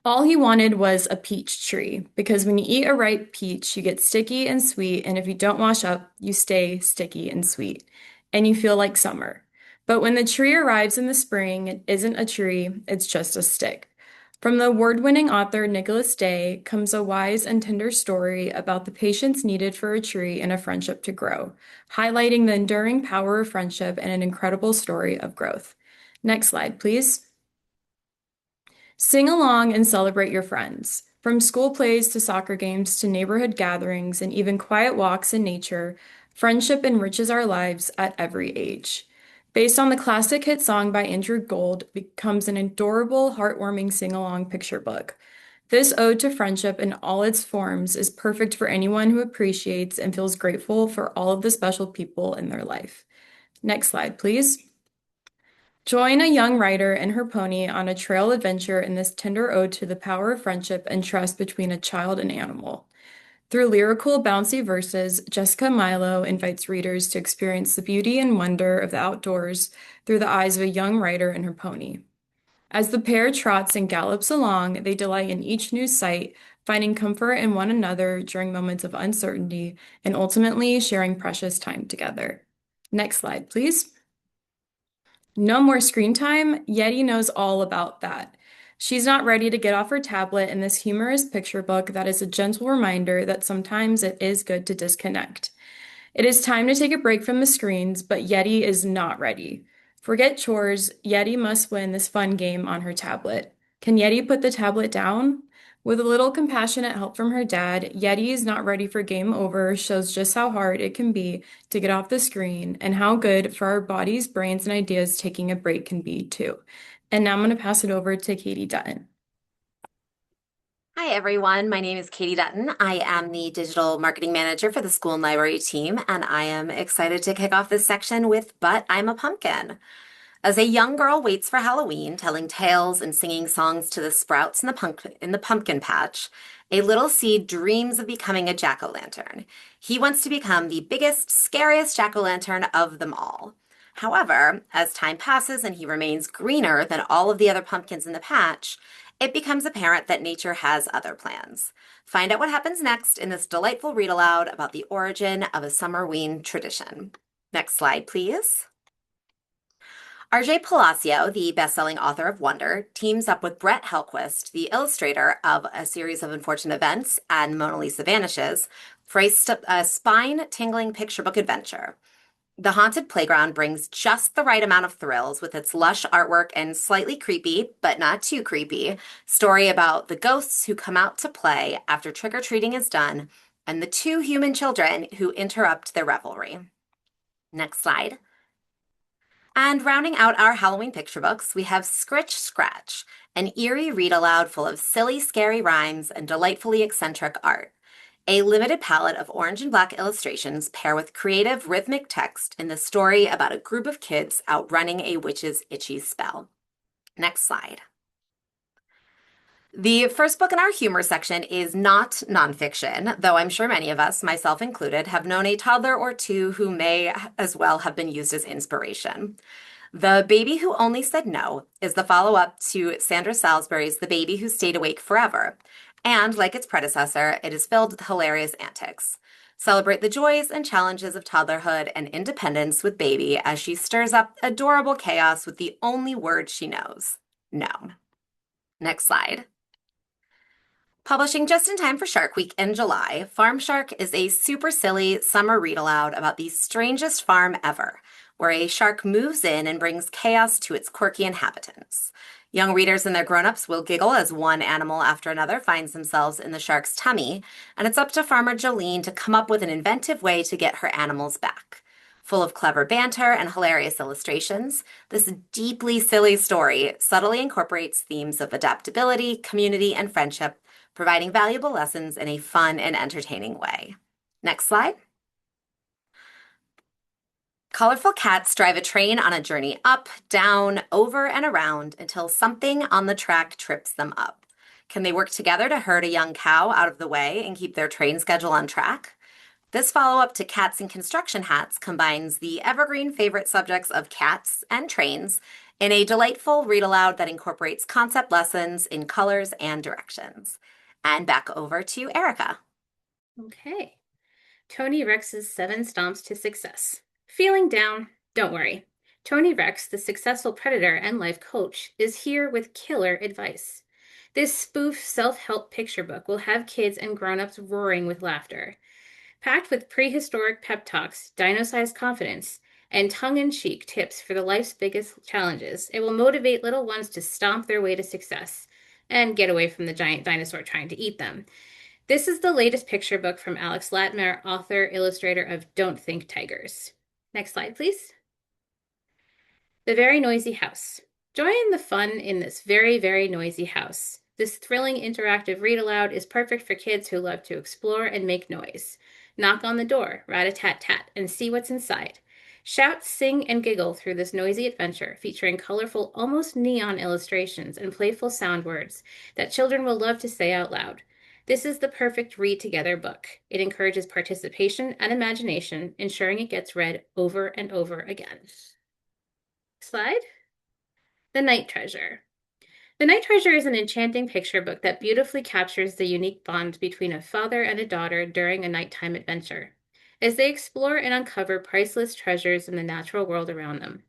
All he wanted was a peach tree, because when you eat a ripe peach, you get sticky and sweet, and if you don't wash up, you stay sticky and sweet, and you feel like summer. But when the tree arrives in the spring, it isn't a tree, it's just a stick. From the award-winning author Nicholas Day comes a wise and tender story about the patience needed for a tree and a friendship to grow, highlighting the enduring power of friendship and an incredible story of growth. Next slide, please. Sing along and celebrate your friends. From school plays to soccer games to neighborhood gatherings and even quiet walks in nature, friendship enriches our lives at every age. Based on the classic hit song by Andrew Gold, becomes an adorable, heartwarming sing-along picture book. This ode to friendship in all its forms is perfect for anyone who appreciates and feels grateful for all of the special people in their life. Next slide, please. Join a young writer and her pony on a trail adventure in this tender ode to the power of friendship and trust between a child and animal. Through lyrical, bouncy verses, Jessica Milo invites readers to experience the beauty and wonder of the outdoors through the eyes of a young rider and her pony. As the pair trots and gallops along, they delight in each new sight, finding comfort in one another during moments of uncertainty, and ultimately sharing precious time together. Next slide, please. No more screen time. Yeti knows all about that. She's not ready to get off her tablet in this humorous picture book that is a gentle reminder that sometimes it is good to disconnect. It is time to take a break from the screens, but Yeti is not ready. Forget chores, Yeti must win this fun game on her tablet. Can Yeti put the tablet down? With a little compassionate help from her dad, Yeti is not ready for game over shows just how hard it can be to get off the screen and how good for our bodies, brains, and ideas taking a break can be too. And now I'm going to pass it over to Katie Dutton. Hi, everyone. My name is Katie Dutton. I am the digital marketing manager for the school and library team, and I am excited to kick off this section with But I'm a Pumpkin. As a young girl waits for Halloween, telling tales and singing songs to the sprouts in the pumpkin patch, a little seed dreams of becoming a jack-o'-lantern. He wants to become the biggest, scariest jack-o'-lantern of them all. However, as time passes and he remains greener than all of the other pumpkins in the patch, it becomes apparent that nature has other plans. Find out what happens next in this delightful read aloud about the origin of a Summerween tradition. Next slide, please. R.J. Palacio, the best-selling author of Wonder, teams up with Brett Helquist, the illustrator of A Series of Unfortunate Events and Mona Lisa Vanishes, for a spine-tingling picture book adventure. The Haunted Playground brings just the right amount of thrills with its lush artwork and slightly creepy, but not too creepy, story about the ghosts who come out to play after trick-or-treating is done and the two human children who interrupt their revelry. Next slide. And rounding out our Halloween picture books, we have Scritch Scratch, an eerie read-aloud full of silly, scary rhymes and delightfully eccentric art. A limited palette of orange and black illustrations pair with creative, rhythmic text in the story about a group of kids outrunning a witch's itchy spell. Next slide. The first book in our humor section is not nonfiction, though I'm sure many of us, myself included, have known a toddler or two who may as well have been used as inspiration. The Baby Who Only Said No is the follow-up to Sandra Salisbury's The Baby Who Stayed Awake Forever, and like its predecessor, it is filled with hilarious antics. Celebrate the joys and challenges of toddlerhood and independence with Baby as she stirs up adorable chaos with the only word she knows, no. Next slide. Publishing just in time for Shark Week in July, Farm Shark is a super silly summer read-aloud about the strangest farm ever, where a shark moves in and brings chaos to its quirky inhabitants. Young readers and their grown-ups will giggle as one animal after another finds themselves in the shark's tummy, and it's up to Farmer Jolene to come up with an inventive way to get her animals back. Full of clever banter and hilarious illustrations, this deeply silly story subtly incorporates themes of adaptability, community, and friendship, providing valuable lessons in a fun and entertaining way. Next slide. Colorful cats drive a train on a journey up, down, over, and around until something on the track trips them up. Can they work together to herd a young cow out of the way and keep their train schedule on track? This follow-up to Cats in Construction Hats combines the evergreen favorite subjects of cats and trains in a delightful read-aloud that incorporates concept lessons in colors and directions. And back over to Erica. Okay. Tony Rex's 7 Stomps to Success. Feeling down? Don't worry. Tony Rex, the successful predator and life coach, is here with killer advice. This spoof self-help picture book will have kids and grown-ups roaring with laughter. Packed with prehistoric pep talks, dino-sized confidence, and tongue-in-cheek tips for the life's biggest challenges, it will motivate little ones to stomp their way to success and get away from the giant dinosaur trying to eat them. This is the latest picture book from Alex Latmer, author, illustrator of Don't Think Tigers. Next slide, please. The Very Noisy House. Join the fun in this very, very noisy house. This thrilling interactive read-aloud is perfect for kids who love to explore and make noise. Knock on the door, rat-a-tat-tat, and see what's inside. Shout, sing, and giggle through this noisy adventure featuring colorful, almost neon illustrations and playful sound words that children will love to say out loud. This is the perfect read together book. It encourages participation and imagination, ensuring it gets read over and over again. Slide. The Night Treasure. The Night Treasure is an enchanting picture book that beautifully captures the unique bond between a father and a daughter during a nighttime adventure, as they explore and uncover priceless treasures in the natural world around them.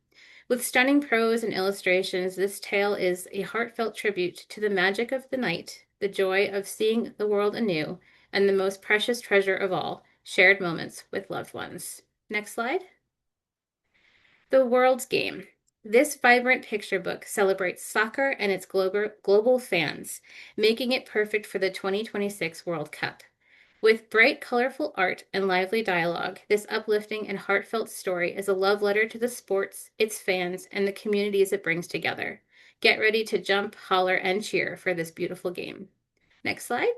With stunning prose and illustrations, this tale is a heartfelt tribute to the magic of the night, the joy of seeing the world anew, and the most precious treasure of all, shared moments with loved ones. Next slide. The World's Game. This vibrant picture book celebrates soccer and its global fans, making it perfect for the 2026 World Cup. With bright, colorful art and lively dialogue, this uplifting and heartfelt story is a love letter to the sports, its fans, and the communities it brings together. Get ready to jump, holler, and cheer for this beautiful game. Next slide.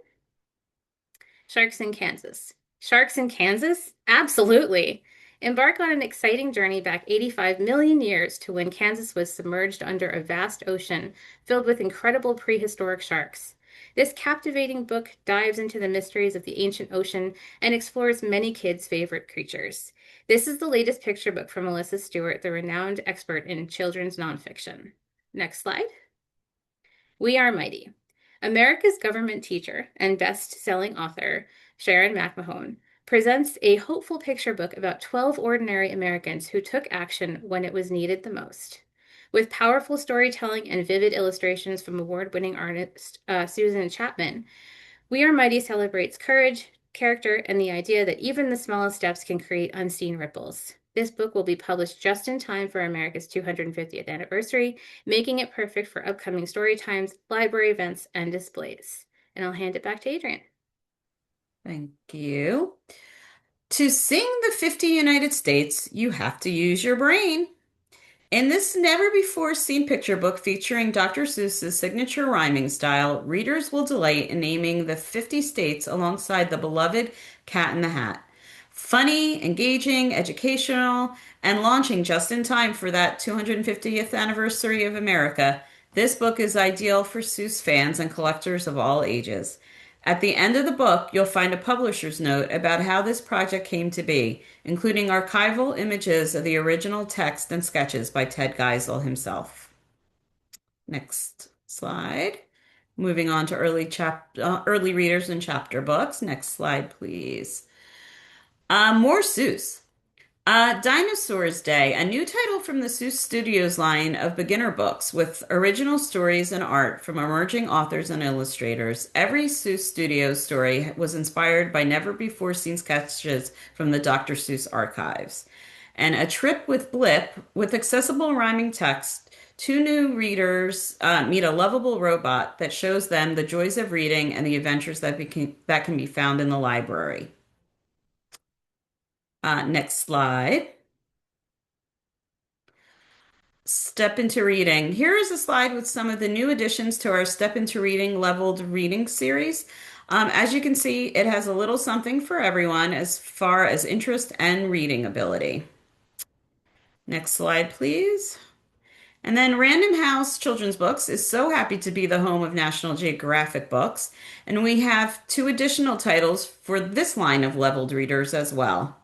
Sharks in Kansas. Sharks in Kansas? Absolutely. Embark on an exciting journey back 85 million years to when Kansas was submerged under a vast ocean filled with incredible prehistoric sharks. This captivating book dives into the mysteries of the ancient ocean and explores many kids' favorite creatures. This is the latest picture book from Melissa Stewart, the renowned expert in children's nonfiction. Next slide. We Are Mighty. America's government teacher and best-selling author, Sharon McMahon, presents a hopeful picture book about 12 ordinary Americans who took action when it was needed the most. With powerful storytelling and vivid illustrations from award-winning artist Susan Chapman, We Are Mighty celebrates courage, character, and the idea that even the smallest steps can create unseen ripples. This book will be published just in time for America's 250th anniversary, making it perfect for upcoming story times, library events, and displays. And I'll hand it back to Adrienne. Thank you. To sing the 50 United States, you have to use your brain. In this never-before-seen picture book featuring Dr. Seuss's signature rhyming style, readers will delight in naming the 50 states alongside the beloved Cat in the Hat. Funny, engaging, educational, and launching just in time for that 250th anniversary of America, this book is ideal for Seuss fans and collectors of all ages. At the end of the book, you'll find a publisher's note about how this project came to be, including archival images of the original text and sketches by Ted Geisel himself. Next slide. Moving on to early readers and chapter books. Next slide, please. More Seuss. Dinosaurs Day, a new title from the Seuss Studios line of beginner books with original stories and art from emerging authors and illustrators. Every Seuss Studios story was inspired by never-before-seen sketches from the Dr. Seuss archives. And a trip with Blip, with accessible rhyming text, two new readers meet a lovable robot that shows them the joys of reading and the adventures that can be found in the library. Next slide. Step into Reading. Here is a slide with some of the new additions to our Step into Reading leveled reading series. As you can see, it has a little something for everyone as far as interest and reading ability. Next slide, please. And then Random House Children's Books is so happy to be the home of National Geographic books, and we have two additional titles for this line of leveled readers as well.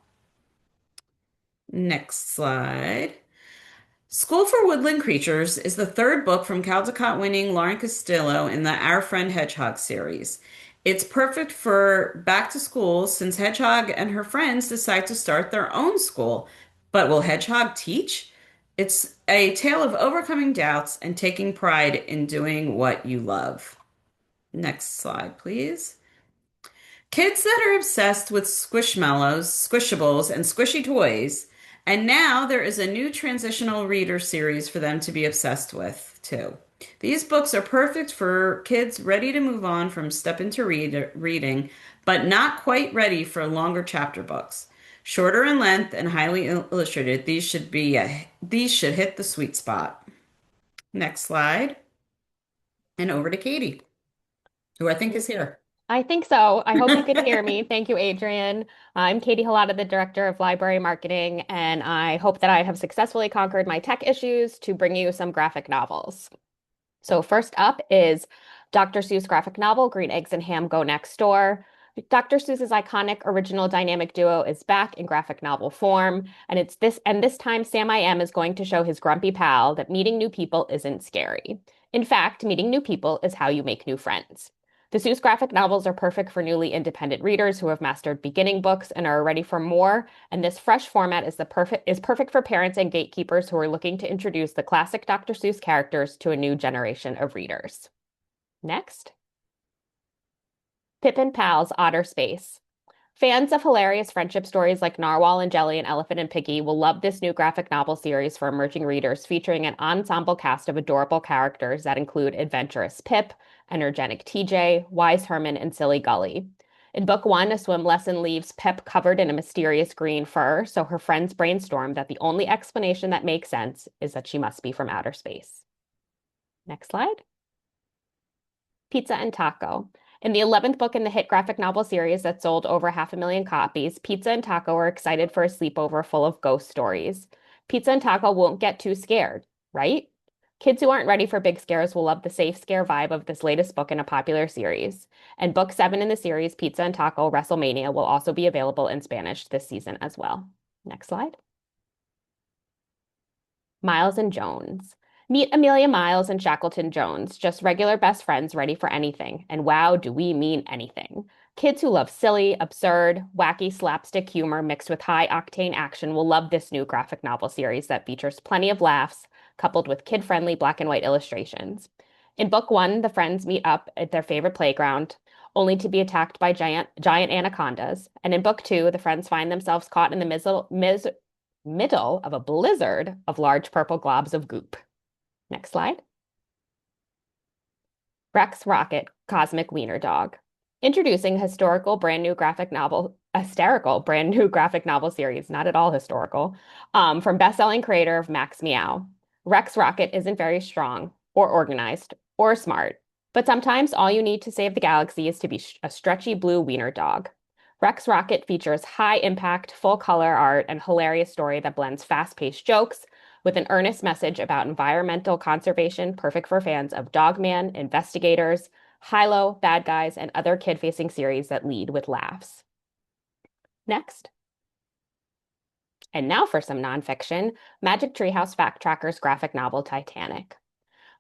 Next slide. School for Woodland Creatures is the third book from Caldecott winning Lauren Castillo in the Our Friend Hedgehog series. It's perfect for back to school since Hedgehog and her friends decide to start their own school. But will Hedgehog teach? It's a tale of overcoming doubts and taking pride in doing what you love. Next slide, please. Kids that are obsessed with squishmallows, squishables, and squishy toys. And now there is a new transitional reader series for them to be obsessed with, too. These books are perfect for kids ready to move on from step into reading, but not quite ready for longer chapter books. Shorter in length and highly illustrated, these should hit the sweet spot. Next slide. And over to Katie, who I think is here. I think so. I hope you can hear me. Thank you, Adrienne. I'm Katie Halata, the Director of Library Marketing, and I hope that I have successfully conquered my tech issues to bring you some graphic novels. So first up is Dr. Seuss graphic novel Green Eggs and Ham Go Next Door. Dr. Seuss's iconic original dynamic duo is back in graphic novel form, and this time Sam I Am is going to show his grumpy pal that meeting new people isn't scary. In fact, meeting new people is how you make new friends. The Seuss graphic novels are perfect for newly independent readers who have mastered beginning books and are ready for more, and this fresh format is perfect for parents and gatekeepers who are looking to introduce the classic Dr. Seuss characters to a new generation of readers. Next. Pippin Pals Otter Space. Fans of hilarious friendship stories like Narwhal and Jelly and Elephant and Piggy will love this new graphic novel series for emerging readers featuring an ensemble cast of adorable characters that include adventurous Pip, energetic TJ, wise Herman, and silly Gully. In book 1, a swim lesson leaves Pip covered in a mysterious green fur, so her friends brainstorm that the only explanation that makes sense is that she must be from outer space. Next slide. Pizza and Taco. In the 11th book in the hit graphic novel series that sold over 500,000 copies, Pizza and Taco are excited for a sleepover full of ghost stories. Pizza and Taco won't get too scared, right? Kids who aren't ready for big scares will love the safe scare vibe of this latest book in a popular series. And book 7 in the series, Pizza and Taco WrestleMania, will also be available in Spanish this season as well. Next slide. Miles and Jones. Meet Amelia Miles and Shackleton Jones, just regular best friends ready for anything. And wow, do we mean anything. Kids who love silly, absurd, wacky slapstick humor mixed with high-octane action will love this new graphic novel series that features plenty of laughs, coupled with kid-friendly black and white illustrations. In book 1, the friends meet up at their favorite playground, only to be attacked by giant anacondas. And in book 2, the friends find themselves caught in the middle of a blizzard of large purple globs of goop. Next slide. Rex Rocket Cosmic Wiener Dog. Introducing hysterical brand new graphic novel series, not at all historical, from best-selling creator of Max Meow. Rex Rocket isn't very strong or organized or smart, but sometimes all you need to save the galaxy is to be a stretchy blue wiener dog. Rex Rocket features high-impact, full-color art and hilarious story that blends fast-paced jokes with an earnest message about environmental conservation, perfect for fans of Dogman, Investigators, Hilo, Bad Guys, and other kid-facing series that lead with laughs. Next. And now for some nonfiction, Magic Treehouse Fact Tracker's graphic novel Titanic.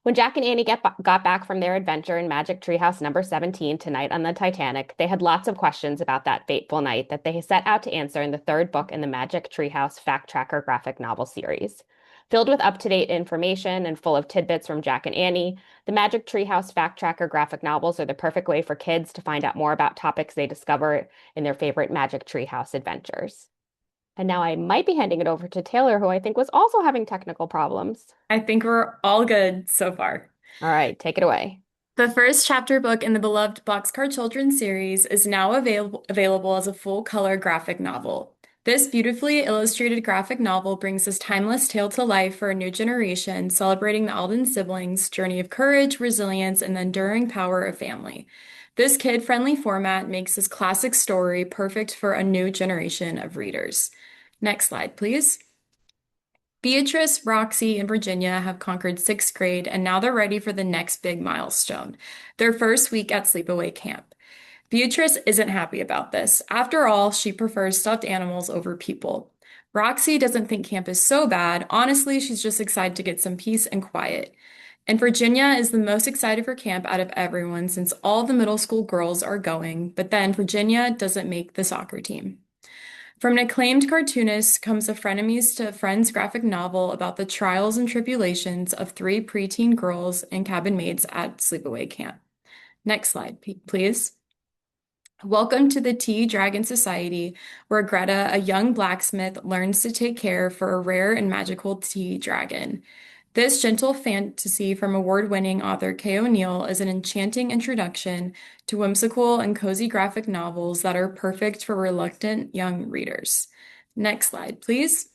When Jack and Annie got back from their adventure in Magic Treehouse number 17 tonight on the Titanic, they had lots of questions about that fateful night that they set out to answer in the 3rd book in the Magic Treehouse Fact Tracker graphic novel series. Filled with up-to-date information and full of tidbits from Jack and Annie, the Magic Treehouse Fact Tracker graphic novels are the perfect way for kids to find out more about topics they discover in their favorite Magic Treehouse adventures. And now I might be handing it over to Taylor, who I think was also having technical problems. I think we're all good so far. All right, take it away. The first chapter book in the beloved Boxcar Children's series is now available as a full-color graphic novel. This beautifully illustrated graphic novel brings this timeless tale to life for a new generation, celebrating the Alden siblings' journey of courage, resilience, and the enduring power of family. This kid-friendly format makes this classic story perfect for a new generation of readers. Next slide, please. Beatrice, Roxy, and Virginia have conquered 6th grade, and now they're ready for the next big milestone, their first week at sleepaway camp. Beatrice isn't happy about this. After all, she prefers stuffed animals over people. Roxy doesn't think camp is so bad. Honestly, she's just excited to get some peace and quiet. And Virginia is the most excited for camp out of everyone since all the middle school girls are going, but then Virginia doesn't make the soccer team. From an acclaimed cartoonist comes a Frenemies to Friends graphic novel about the trials and tribulations of 3 preteen girls and cabin mates at sleepaway camp. Next slide, please. Welcome to the Tea Dragon Society, where Greta, a young blacksmith, learns to take care for a rare and magical tea dragon. This gentle fantasy from award-winning author Kay O'Neill is an enchanting introduction to whimsical and cozy graphic novels that are perfect for reluctant young readers. Next slide, please.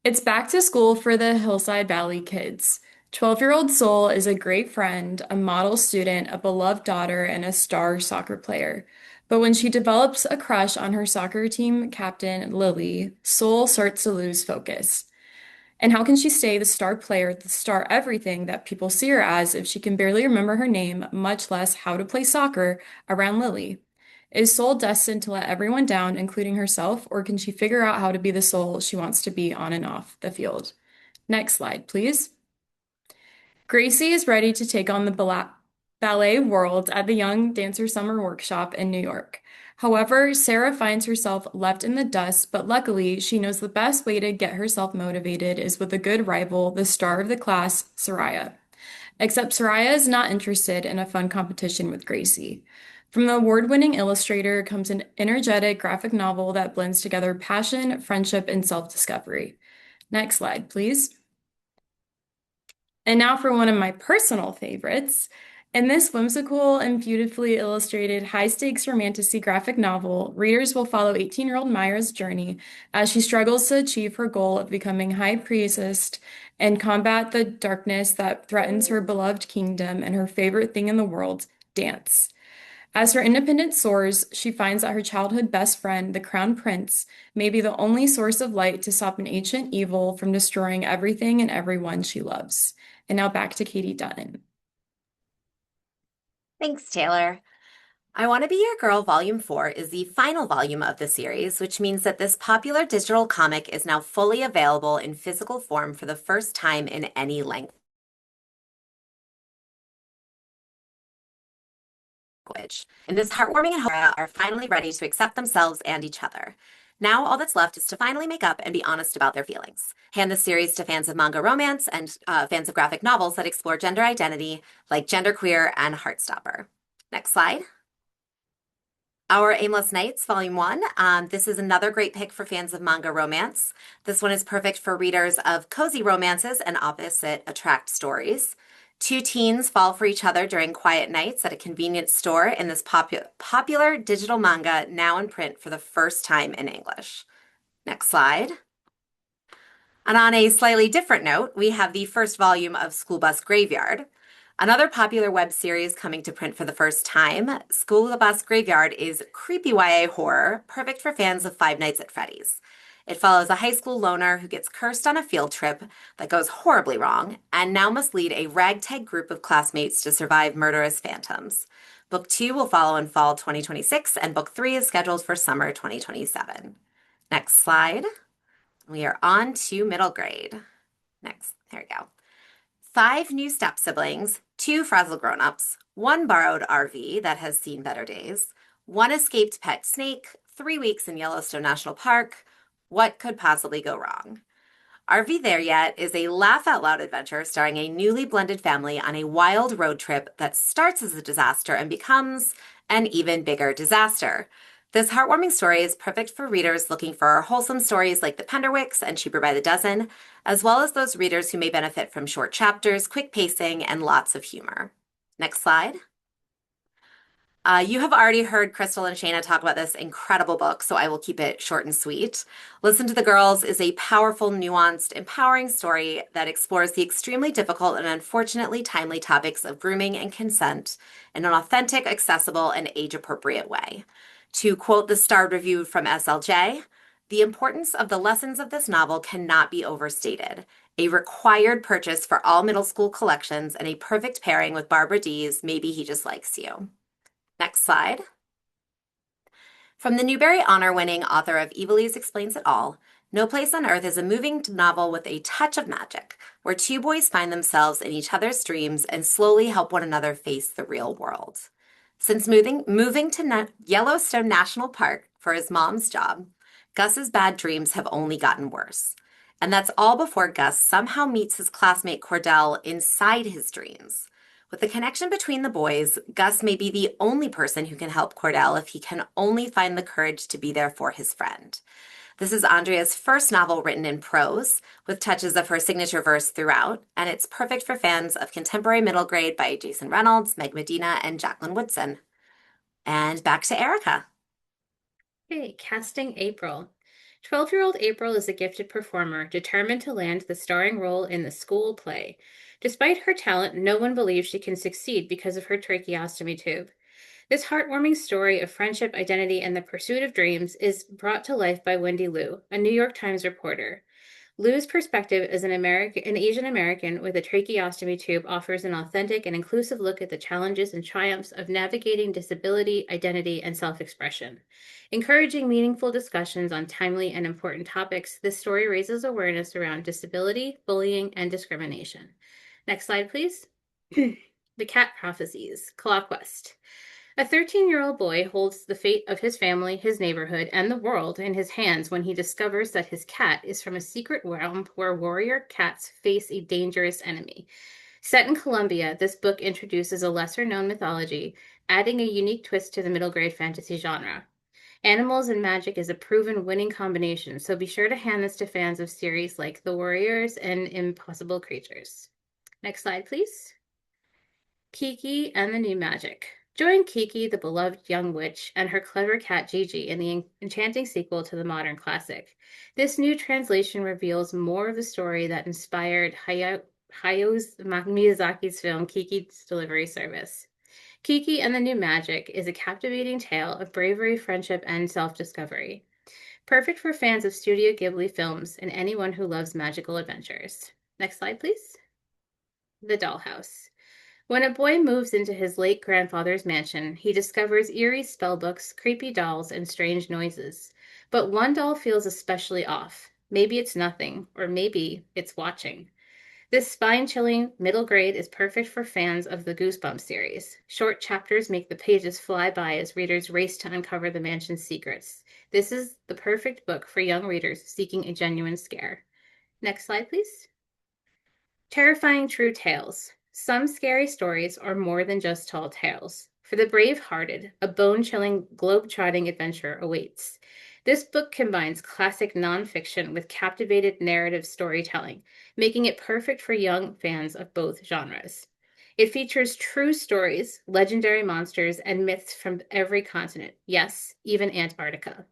It's back to school for the Hillside Valley kids. 12-year-old Soul is a great friend, a model student, a beloved daughter, and a star soccer player. But when she develops a crush on her soccer team captain, Lily, Soul starts to lose focus. And how can she stay the star player, the star everything that people see her as if she can barely remember her name, much less how to play soccer around Lily? Is Soul destined to let everyone down, including herself, or can she figure out how to be the soul she wants to be on and off the field? Next slide, please. Gracie is ready to take on the ballet world at the Young Dancer Summer Workshop in New York. However, Sarah finds herself left in the dust, but luckily, she knows the best way to get herself motivated is with a good rival, the star of the class, Soraya. Except Soraya is not interested in a fun competition with Gracie. From the award-winning illustrator comes an energetic graphic novel that blends together passion, friendship, and self-discovery. Next slide, please. And now for one of my personal favorites. In this whimsical and beautifully illustrated high-stakes romantasy graphic novel, readers will follow 18-year-old Myra's journey as she struggles to achieve her goal of becoming high priestess and combat the darkness that threatens her beloved kingdom and her favorite thing in the world, dance. As her independence soars, she finds that her childhood best friend, the Crown Prince, may be the only source of light to stop an ancient evil from destroying everything and everyone she loves. And now back to Katie Dutton. Thanks, Taylor. I Want to Be Your Girl Volume 4 is the final volume of the series, which means that this popular digital comic is now fully available in physical form for the first time in any language. And this heartwarming and Hora are finally ready to accept themselves and each other. Now all that's left is to finally make up and be honest about their feelings. Hand this series to fans of manga romance and fans of graphic novels that explore gender identity, like Genderqueer and Heartstopper. Next slide. Our Aimless Nights, Volume 1. This is another great pick for fans of manga romance. This one is perfect for readers of cozy romances and opposite attract stories. Two teens fall for each other during quiet nights at a convenience store in this popular digital manga now in print for the first time in English. Next slide. And on a slightly different note, we have the first volume of School Bus Graveyard. Another popular web series coming to print for the first time, School Bus Graveyard is creepy YA horror, perfect for fans of Five Nights at Freddy's. It follows a high school loner who gets cursed on a field trip that goes horribly wrong and now must lead a ragtag group of classmates to survive murderous phantoms. Book 2 will follow in fall 2026, and Book 3 is scheduled for summer 2027. Next slide. We are on to middle grade. Next, there we go. 5 new step siblings, 2 frazzled grown-ups, 1 borrowed RV that has seen better days, 1 escaped pet snake, 3 weeks in Yellowstone National Park. What could possibly go wrong? Are We There Yet is a laugh-out-loud adventure starring a newly blended family on a wild road trip that starts as a disaster and becomes an even bigger disaster. This heartwarming story is perfect for readers looking for wholesome stories like The Penderwicks and Cheaper by the Dozen, as well as those readers who may benefit from short chapters, quick pacing, and lots of humor. Next slide. You have already heard Chrystal and Shana talk about this incredible book, so I will keep it short and sweet. Listen to the Girls is a powerful, nuanced, empowering story that explores the extremely difficult and unfortunately timely topics of grooming and consent in an authentic, accessible, and age-appropriate way. To quote the starred review from SLJ, the importance of the lessons of this novel cannot be overstated. A required purchase for all middle school collections and a perfect pairing with Barbara Dee's Maybe He Just Likes You. Next slide. From the Newbery Honor-winning author of Evilise Explains It All, No Place on Earth is a moving novel with a touch of magic, where 2 boys find themselves in each other's dreams and slowly help one another face the real world. Since moving to Yellowstone National Park for his mom's job, Gus's bad dreams have only gotten worse. And that's all before Gus somehow meets his classmate Cordell inside his dreams. With the connection between the boys, Gus may be the only person who can help Cordell if he can only find the courage to be there for his friend. This is Andrea's first novel written in prose, with touches of her signature verse throughout, and it's perfect for fans of contemporary middle grade by Jason Reynolds, Meg Medina, and Jacqueline Woodson. And back to Erica. Okay, casting April. 12-year-old April is a gifted performer, determined to land the starring role in the school play. Despite her talent, no one believes she can succeed because of her tracheostomy tube. This heartwarming story of friendship, identity, and the pursuit of dreams is brought to life by Wendy Liu, a New York Times reporter. Lou's perspective as an Asian American with a tracheostomy tube offers an authentic and inclusive look at the challenges and triumphs of navigating disability, identity, and self-expression. Encouraging meaningful discussions on timely and important topics, this story raises awareness around disability, bullying, and discrimination. Next slide, please. The Cat Prophecies, Clockquest. A 13-year-old boy holds the fate of his family, his neighborhood, and the world in his hands when he discovers that his cat is from a secret realm where warrior cats face a dangerous enemy. Set in Colombia, this book introduces a lesser-known mythology, adding a unique twist to the middle-grade fantasy genre. Animals and magic is a proven winning combination, so be sure to hand this to fans of series like The Warriors and Impossible Creatures. Next slide, please. Kiki and the New Magic. Join Kiki, the beloved young witch, and her clever cat Gigi in the enchanting sequel to the modern classic. This new translation reveals more of the story that inspired Hayao Miyazaki's film Kiki's Delivery Service. Kiki and the New Magic is a captivating tale of bravery, friendship, and self-discovery. Perfect for fans of Studio Ghibli films and anyone who loves magical adventures. Next slide, please. The Dollhouse. When a boy moves into his late grandfather's mansion, he discovers eerie spellbooks, creepy dolls, and strange noises. But one doll feels especially off. Maybe it's nothing, or maybe it's watching. This spine-chilling middle grade is perfect for fans of the Goosebumps series. Short chapters make the pages fly by as readers race to uncover the mansion's secrets. This is the perfect book for young readers seeking a genuine scare. Next slide, please. Terrifying True Tales. Some scary stories are more than just tall tales. For the brave-hearted, a bone-chilling, globe-trotting adventure awaits. This book combines classic nonfiction with captivated narrative storytelling, making it perfect for young fans of both genres. It features true stories, legendary monsters, and myths from every continent, yes, even Antarctica.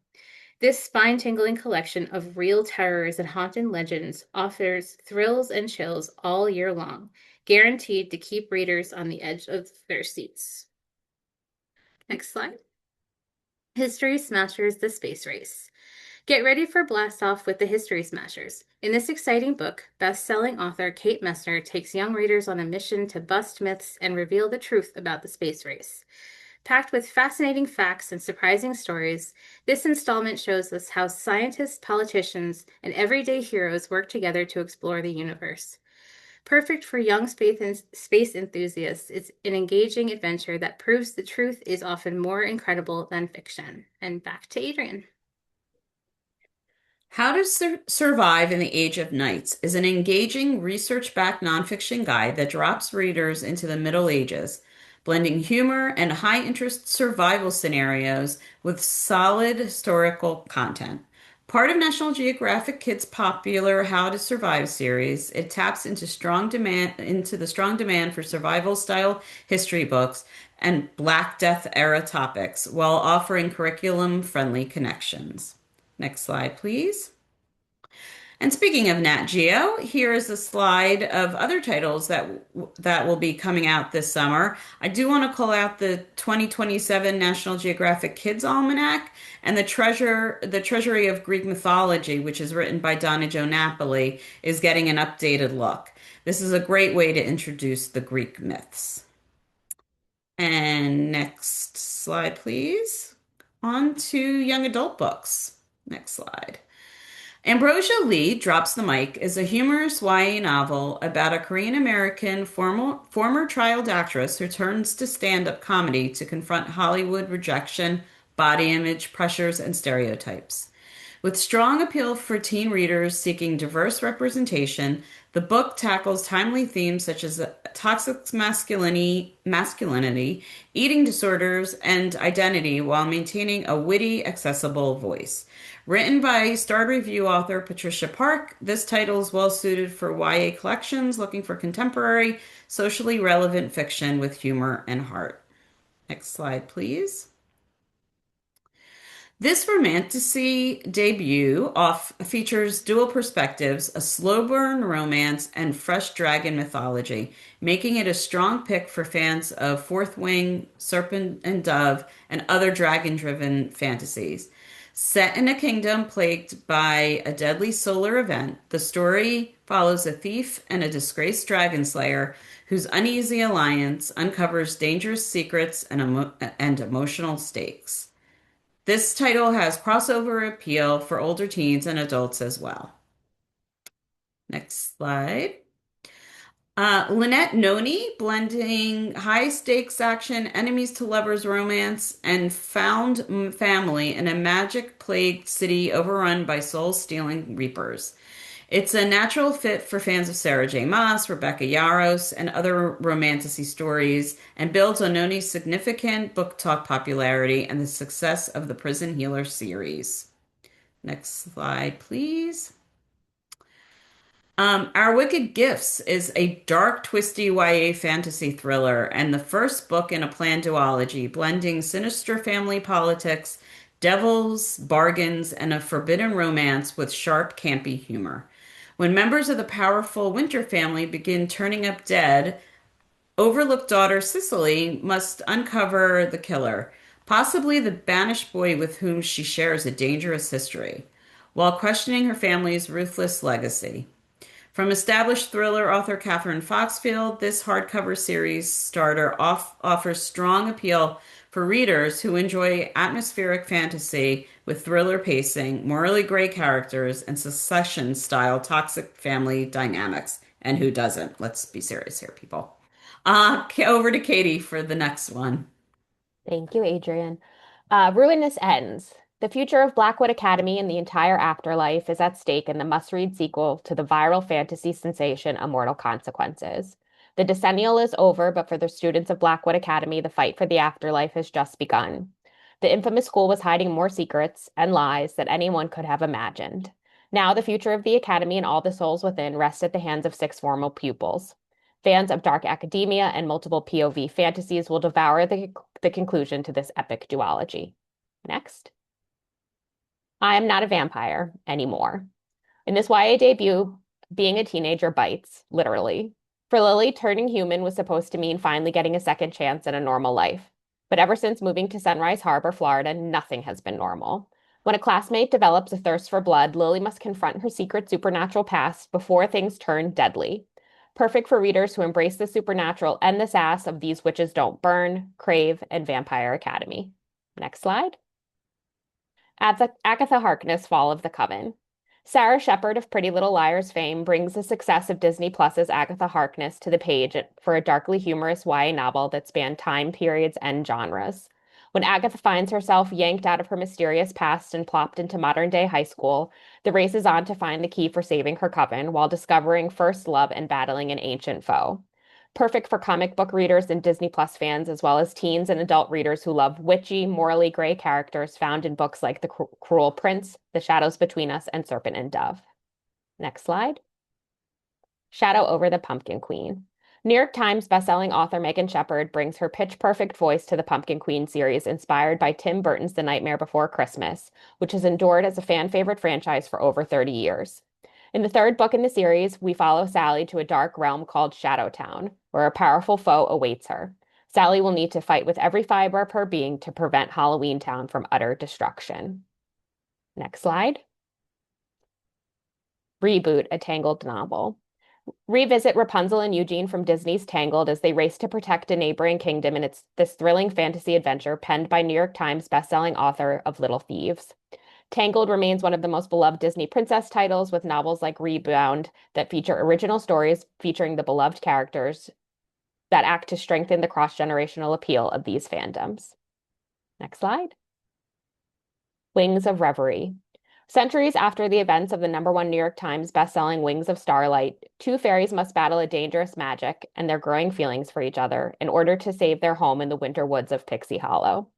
This spine-tingling collection of real terrors and haunted legends offers thrills and chills all year long, guaranteed to keep readers on the edge of their seats. Next slide. History Smashers: The Space Race. Get ready for blast off with the History Smashers. In this exciting book, best-selling author Kate Messner takes young readers on a mission to bust myths and reveal the truth about the space race. Packed with fascinating facts and surprising stories, this installment shows us how scientists, politicians, and everyday heroes work together to explore the universe. Perfect for young space enthusiasts, it's an engaging adventure that proves the truth is often more incredible than fiction. And back to Adrian. How to Survive in the Age of Knights is an engaging, research-backed nonfiction guide that drops readers into the Middle Ages, blending humor and high-interest survival scenarios with solid historical content. Part of National Geographic Kids' popular How to Survive series, it taps into the strong demand for survival-style history books and Black Death era topics while offering curriculum-friendly connections. Next slide, please. And speaking of Nat Geo, here is a slide of other titles that will be coming out this summer. I do want to call out the 2027 National Geographic Kids Almanac and the Treasury of Greek Mythology, which is written by Donna Jo Napoli, is getting an updated look. This is a great way to introduce the Greek myths. And next slide, please. On to young adult books. Next slide. Ambrosia Lee Drops the Mic is a humorous YA novel about a Korean-American former child actress who turns to stand-up comedy to confront Hollywood rejection, body image pressures, and stereotypes. With strong appeal for teen readers seeking diverse representation, the book tackles timely themes such as toxic masculinity, eating disorders, and identity while maintaining a witty, accessible voice. Written by Starred Review author Patricia Park, this title is well suited for YA collections looking for contemporary, socially relevant fiction with humor and heart. Next slide, please. This romantasy debut features dual perspectives, a slow burn romance, and fresh dragon mythology, making it a strong pick for fans of Fourth Wing, Serpent and Dove, and other dragon-driven fantasies. Set in a kingdom plagued by a deadly solar event, the story follows a thief and a disgraced dragon slayer whose uneasy alliance uncovers dangerous secrets and emotional stakes. This title has crossover appeal for older teens and adults as well. Next slide. Lynette Noni, blending high stakes action, enemies to lovers romance, and found family in a magic plagued city overrun by soul stealing reapers. It's a natural fit for fans of Sarah J. Maas, Rebecca Yarros, and other romantasy stories, and builds on Noni's significant book talk popularity and the success of the Prison Healer series. Next slide, please. Our Wicked Gifts is a dark, twisty YA fantasy thriller and the first book in a planned duology, blending sinister family politics, devils, bargains, and a forbidden romance with sharp, campy humor. When members of the powerful Winter family begin turning up dead, overlooked daughter Cicely must uncover the killer, possibly the banished boy with whom she shares a dangerous history, while questioning her family's ruthless legacy. From established thriller author Catherine Foxfield, this hardcover series starter offers strong appeal for readers who enjoy atmospheric fantasy with thriller pacing, morally gray characters, and Succession-style toxic family dynamics. And who doesn't? Let's be serious here, people. Over to Katie for the next one. Thank you, Adrian. Ruinous Ends. The future of Blackwood Academy and the entire afterlife is at stake in the must-read sequel to the viral fantasy sensation Immortal Consequences. The decennial is over, but for the students of Blackwood Academy, the fight for the afterlife has just begun. The infamous school was hiding more secrets and lies than anyone could have imagined. Now the future of the academy and all the souls within rest at the hands of 6 former pupils. Fans of dark academia and multiple POV fantasies will devour the conclusion to this epic duology. Next. I am not a vampire anymore. In this YA debut, being a teenager bites, literally. For Lily, turning human was supposed to mean finally getting a second chance at a normal life. But ever since moving to Sunrise Harbor, Florida, nothing has been normal. When a classmate develops a thirst for blood, Lily must confront her secret supernatural past before things turn deadly. Perfect for readers who embrace the supernatural and the sass of These Witches Don't Burn, Crave, and Vampire Academy. Next slide. Agatha Harkness' Fall of the Coven. Sarah Shepard of Pretty Little Liars fame brings the success of Disney Plus's Agatha Harkness to the page for a darkly humorous YA novel that spanned time periods and genres. When Agatha finds herself yanked out of her mysterious past and plopped into modern-day high school, the race is on to find the key for saving her coven while discovering first love and battling an ancient foe. Perfect for comic book readers and Disney Plus fans, as well as teens and adult readers who love witchy, morally gray characters found in books like The Cruel Prince, The Shadows Between Us, and Serpent and Dove. Next slide. Shadow over the Pumpkin Queen. New York Times bestselling author Megan Shepherd brings her pitch-perfect voice to the Pumpkin Queen series inspired by Tim Burton's The Nightmare Before Christmas, which has endured as a fan-favorite franchise for over 30 years. In the third book in the series, we follow Sally to a dark realm called Shadowtown, where a powerful foe awaits her. Sally will need to fight with every fiber of her being to prevent Halloween Town from utter destruction. Next slide. Reboot, a Tangled novel. Revisit Rapunzel and Eugene from Disney's Tangled as they race to protect a neighboring kingdom in this thrilling fantasy adventure penned by New York Times bestselling author of Little Thieves. Tangled remains one of the most beloved Disney princess titles, with novels like Rebound that feature original stories featuring the beloved characters that act to strengthen the cross-generational appeal of these fandoms. Next slide. Wings of Reverie. Centuries after the events of the #1 New York Times bestselling Wings of Starlight, 2 fairies must battle a dangerous magic and their growing feelings for each other in order to save their home in the winter woods of Pixie Hollow.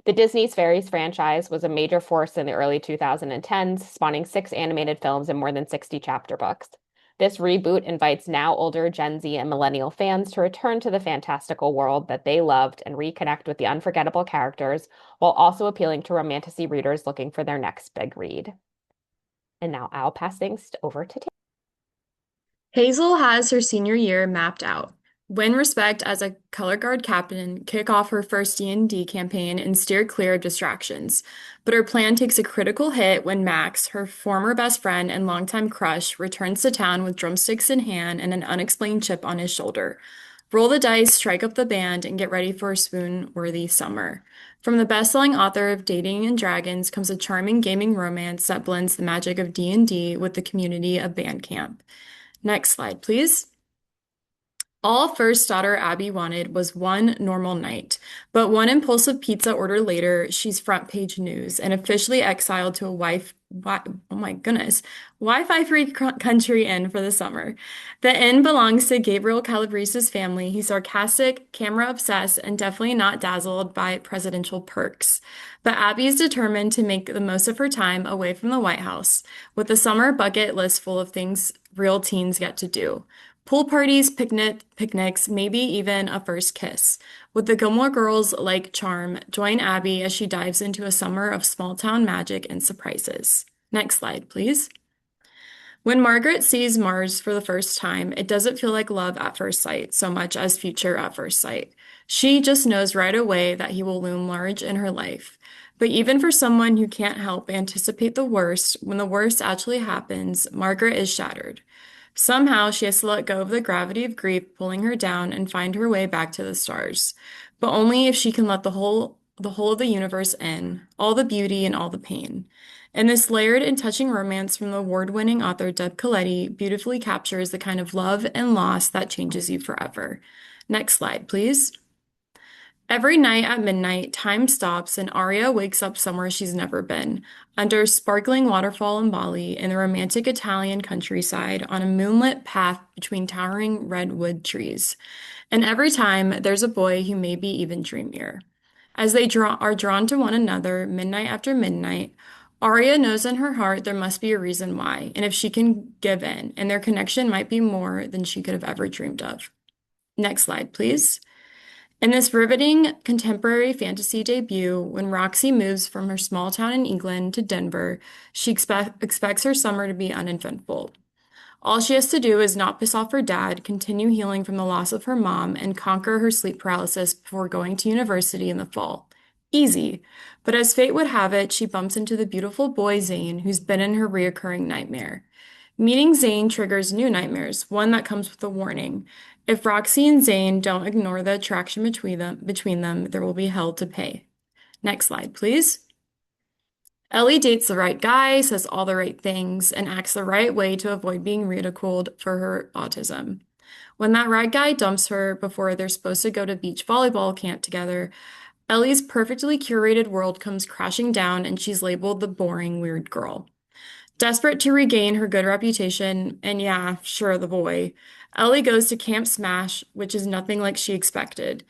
The Disney's Fairies franchise was a major force in the early 2010s, spawning 6 animated films and more than 60 chapter books. This reboot invites now older Gen Z and millennial fans to return to the fantastical world that they loved and reconnect with the unforgettable characters, while also appealing to romantasy readers looking for their next big read. And now I'll pass things over to Taylor. Hazel has her senior year mapped out. win respect as a color guard captain, kick off her first D&D campaign, and steer clear of distractions. But her plan takes a critical hit when Max, her former best friend and longtime crush, returns to town with drumsticks in hand and an unexplained chip on his shoulder. Roll the dice, strike up the band, and get ready for a swoon-worthy summer. From the best-selling author of Dating and Dragons comes a charming gaming romance that blends the magic of D&D with the community of band camp. Next slide, please. All first daughter Abby wanted was one normal night, but one impulsive pizza order later, she's front page news and officially exiled to oh my goodness, Wi-Fi-free country inn for the summer. The inn belongs to Gabriel Calabrese's family. He's sarcastic, camera obsessed, and definitely not dazzled by presidential perks. But Abby is determined to make the most of her time away from the White House, with the summer bucket list full of things real teens get to do. Pool parties, picnics, maybe even a first kiss. Would the Gilmore Girls like charm join Abby as she dives into a summer of small town magic and surprises? Next slide, please. When Margaret sees Mars for the first time, it doesn't feel like love at first sight so much as future at first sight. She just knows right away that he will loom large in her life. But even for someone who can't help anticipate the worst, when the worst actually happens, Margaret is shattered. Somehow she has to let go of the gravity of grief pulling her down and find her way back to the stars. But only if she can let the whole of the universe in, all the beauty and all the pain. And this layered and touching romance from the award-winning author Deb Coletti beautifully captures the kind of love and loss that changes you forever. Next slide, please. Every night at midnight, time stops and Aria wakes up somewhere she's never been, under a sparkling waterfall in Bali in the romantic Italian countryside on a moonlit path between towering redwood trees. And every time, there's a boy who may be even dreamier. As they are drawn to one another midnight after midnight, Aria knows in her heart there must be a reason why, and if she can give in, and their connection might be more than she could have ever dreamed of. Next slide, please. In this riveting contemporary fantasy debut, when Roxy moves from her small town in England to Denver, she expects her summer to be uneventful. All she has to do is not piss off her dad, continue healing from the loss of her mom, and conquer her sleep paralysis before going to university in the fall. Easy. But as fate would have it, she bumps into the beautiful boy Zane, who's been in her reoccurring nightmare. Meeting Zane triggers new nightmares, one that comes with a warning. If Roxy and Zane don't ignore the attraction between them, there will be hell to pay. Next slide, please. Ellie dates the right guy, says all the right things, and acts the right way to avoid being ridiculed for her autism. When that right guy dumps her before they're supposed to go to beach volleyball camp together, Ellie's perfectly curated world comes crashing down and she's labeled the boring, weird girl. Desperate to regain her good reputation, and yeah, sure, the boy, Ellie goes to Camp Smash, which is nothing like she expected.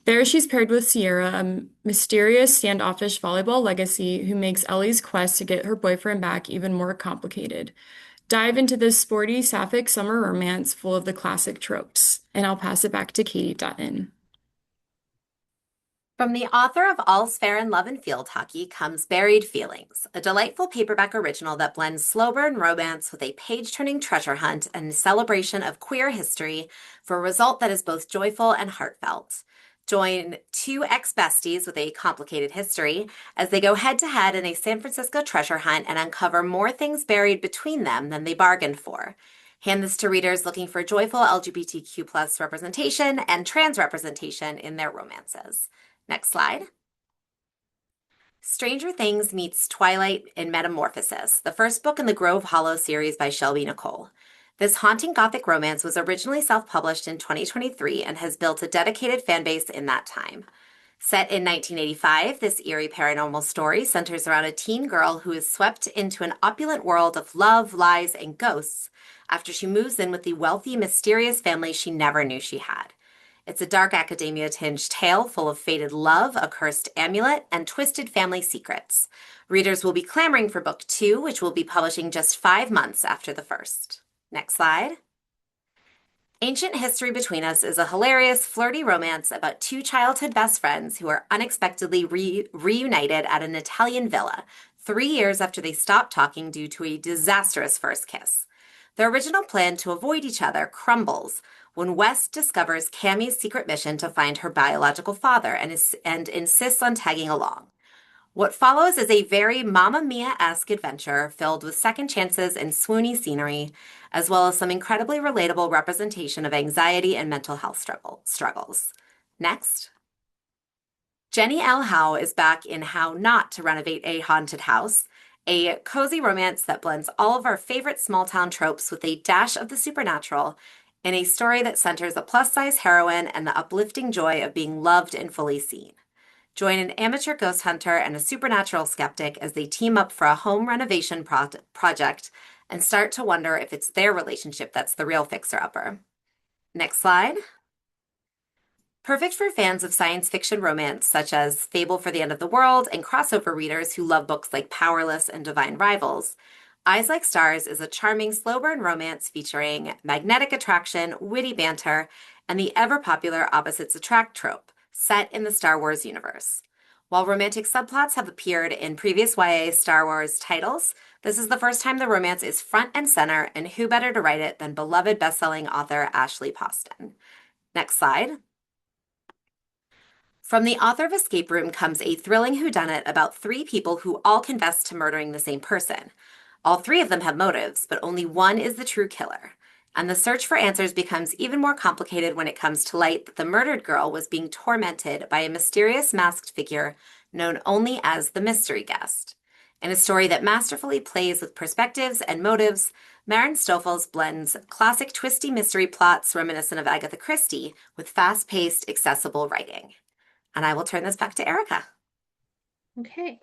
There she's paired with Sierra, a mysterious, standoffish volleyball legacy who makes Ellie's quest to get her boyfriend back even more complicated. Dive into this sporty, sapphic summer romance full of the classic tropes. And I'll pass it back to Katie Dutton. From the author of All's Fair in Love and Field Hockey comes Buried Feelings, a delightful paperback original that blends slow burn romance with a page-turning treasure hunt and celebration of queer history for a result that is both joyful and heartfelt. Join two ex-besties with a complicated history as they go head-to-head in a San Francisco treasure hunt and uncover more things buried between them than they bargained for. Hand this to readers looking for joyful LGBTQ+ representation and trans representation in their romances. Next slide. Stranger Things meets Twilight in Metamorphosis, the first book in the Grove Hollow series by Shelby Nicole. This haunting gothic romance was originally self-published in 2023 and has built a dedicated fanbase in that time. Set in 1985, this eerie paranormal story centers around a teen girl who is swept into an opulent world of love, lies, and ghosts after she moves in with the wealthy, mysterious family she never knew she had. It's a dark academia-tinged tale full of fated love, a cursed amulet, and twisted family secrets. Readers will be clamoring for book 2, which will be publishing just 5 months after the first. Next slide. Ancient History Between Us is a hilarious, flirty romance about two childhood best friends who are unexpectedly reunited at an Italian villa 3 years after they stopped talking due to a disastrous first kiss. Their original plan to avoid each other crumbles when West discovers Cammie's secret mission to find her biological father and insists on tagging along. What follows is a very Mamma Mia-esque adventure filled with second chances and swoony scenery, as well as some incredibly relatable representation of anxiety and mental health struggles. Next. Jenny L. Howe is back in How Not to Renovate a Haunted House, a cozy romance that blends all of our favorite small-town tropes with a dash of the supernatural in a story that centers a plus-size heroine and the uplifting joy of being loved and fully seen. Join an amateur ghost hunter and a supernatural skeptic as they team up for a home renovation project and start to wonder if it's their relationship that's the real fixer-upper. Next slide. Perfect for fans of science fiction romance such as Fable for the End of the World and crossover readers who love books like Powerless and Divine Rivals, Eyes Like Stars is a charming slow burn romance featuring magnetic attraction, witty banter, and the ever-popular opposites attract trope, set in the Star Wars universe. While romantic subplots have appeared in previous YA Star Wars titles, this is the first time the romance is front and center, and who better to write it than beloved best-selling author Ashley Poston. Next slide. From the author of Escape Room comes a thrilling whodunit about 3 people who all confess to murdering the same person. All 3 of them have motives, but only one is the true killer. And the search for answers becomes even more complicated when it comes to light that the murdered girl was being tormented by a mysterious masked figure known only as the mystery guest. In a story that masterfully plays with perspectives and motives, Maren Stoffels blends classic twisty mystery plots reminiscent of Agatha Christie with fast-paced, accessible writing. And I will turn this back to Erica. Okay.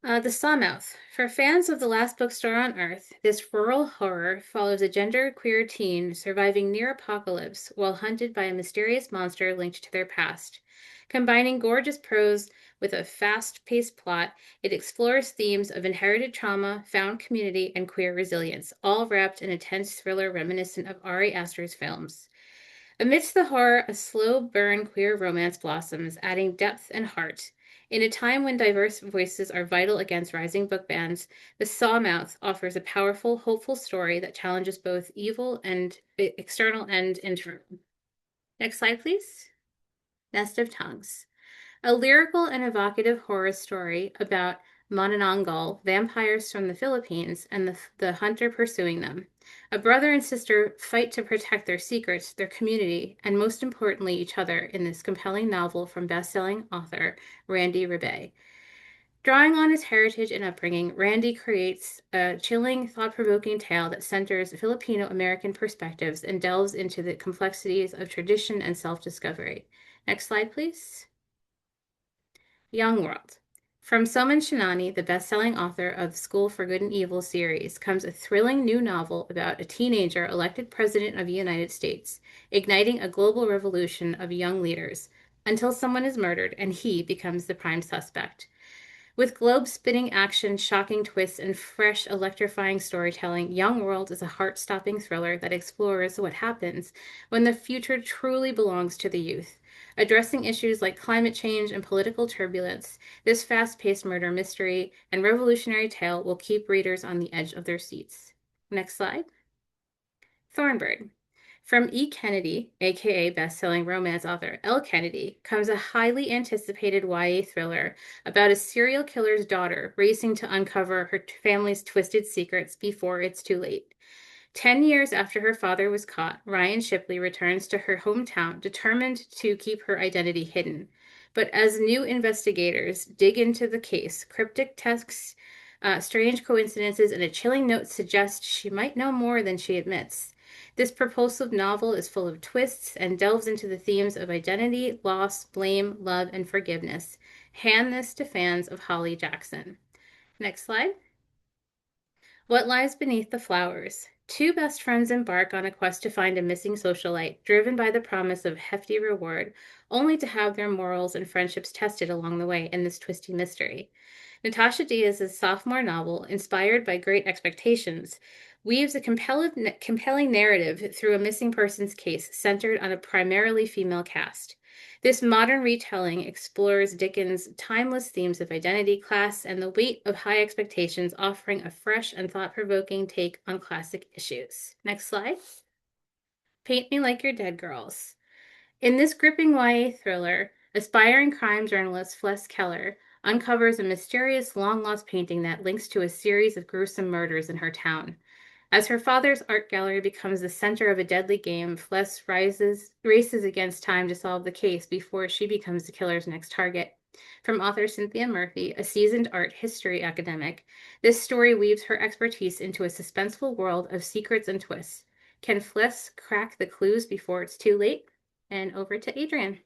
The Sawmouth. For fans of The Last Bookstore on Earth, this rural horror follows a genderqueer teen surviving near apocalypse while hunted by a mysterious monster linked to their past. Combining gorgeous prose with a fast-paced plot, it explores themes of inherited trauma, found community, and queer resilience, all wrapped in a tense thriller reminiscent of Ari Aster's films. Amidst the horror, a slow burn queer romance blossoms, adding depth and heart. In a time when diverse voices are vital against rising book bans, The Sawmouth offers a powerful, hopeful story that challenges both evil and external and internal. Next slide, please. Nest of Tongues. A lyrical and evocative horror story about Manananggal, vampires from the Philippines, and the hunter pursuing them. A brother and sister fight to protect their secrets, their community, and most importantly, each other in this compelling novel from best-selling author Randy Rebay. Drawing on his heritage and upbringing, Randy creates a chilling, thought-provoking tale that centers Filipino-American perspectives and delves into the complexities of tradition and self-discovery. Next slide, please. Young World. From Soman Shinani, the best-selling author of School for Good and Evil series, comes a thrilling new novel about a teenager elected president of the United States, igniting a global revolution of young leaders, until someone is murdered and he becomes the prime suspect. With globe-spinning action, shocking twists, and fresh, electrifying storytelling, Young World is a heart-stopping thriller that explores what happens when the future truly belongs to the youth. Addressing issues like climate change and political turbulence, this fast-paced murder mystery and revolutionary tale will keep readers on the edge of their seats. Next slide. Thornbird. From E. Kennedy, aka best-selling romance author Elle Kennedy, comes a highly anticipated YA thriller about a serial killer's daughter racing to uncover her family's twisted secrets before it's too late. 10 years after her father was caught, Ryan Shipley returns to her hometown, determined to keep her identity hidden. But as new investigators dig into the case, cryptic texts, strange coincidences, and a chilling note suggest she might know more than she admits. This propulsive novel is full of twists and delves into the themes of identity, loss, blame, love, and forgiveness. Hand this to fans of Holly Jackson. Next slide. What Lies Beneath the Flowers. 2 best friends embark on a quest to find a missing socialite, driven by the promise of hefty reward, only to have their morals and friendships tested along the way in this twisty mystery. Natasha Diaz's sophomore novel, inspired by Great Expectations, weaves a compelling narrative through a missing persons case centered on a primarily female cast. This modern retelling explores Dickens' timeless themes of identity, class, and the weight of high expectations, offering a fresh and thought-provoking take on classic issues. Next slide. Paint Me Like Your Dead Girls. In this gripping YA thriller, aspiring crime journalist Fles Keller uncovers a mysterious long-lost painting that links to a series of gruesome murders in her town. As her father's art gallery becomes the center of a deadly game, Fles races against time to solve the case before she becomes the killer's next target. From author Cynthia Murphy, a seasoned art history academic, this story weaves her expertise into a suspenseful world of secrets and twists. Can Fles crack the clues before it's too late? And over to Adrian.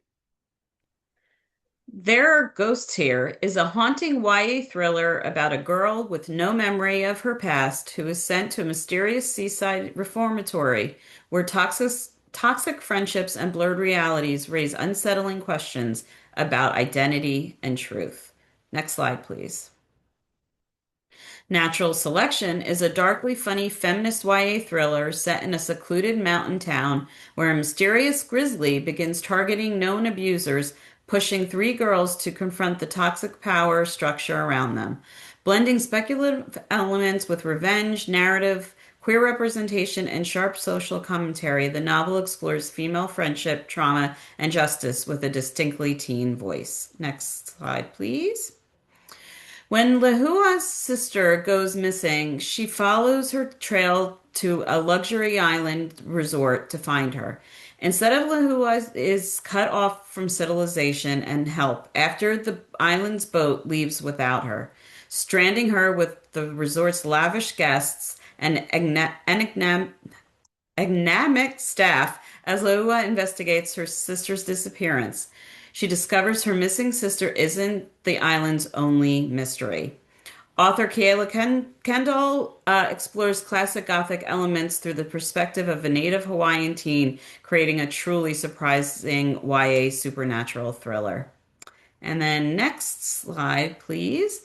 There Are Ghosts Here is a haunting YA thriller about a girl with no memory of her past who is sent to a mysterious seaside reformatory where toxic friendships and blurred realities raise unsettling questions about identity and truth. Next slide, please. Natural Selection is a darkly funny feminist YA thriller set in a secluded mountain town where a mysterious grizzly begins targeting known abusers, pushing three girls to confront the toxic power structure around them. Blending speculative elements with revenge, narrative, queer representation, and sharp social commentary, the novel explores female friendship, trauma, and justice with a distinctly teen voice. Next slide, please. When Lehua's sister goes missing, she follows her trail to a luxury island resort to find her. Instead of Lehua is cut off from civilization and help after the island's boat leaves without her, stranding her with the resort's lavish guests and enigmatic staff as Lehua investigates her sister's disappearance. She discovers her missing sister isn't the island's only mystery. Author Kayla Kendall explores classic Gothic elements through the perspective of a native Hawaiian teen, creating a truly surprising YA supernatural thriller. And then next slide, please.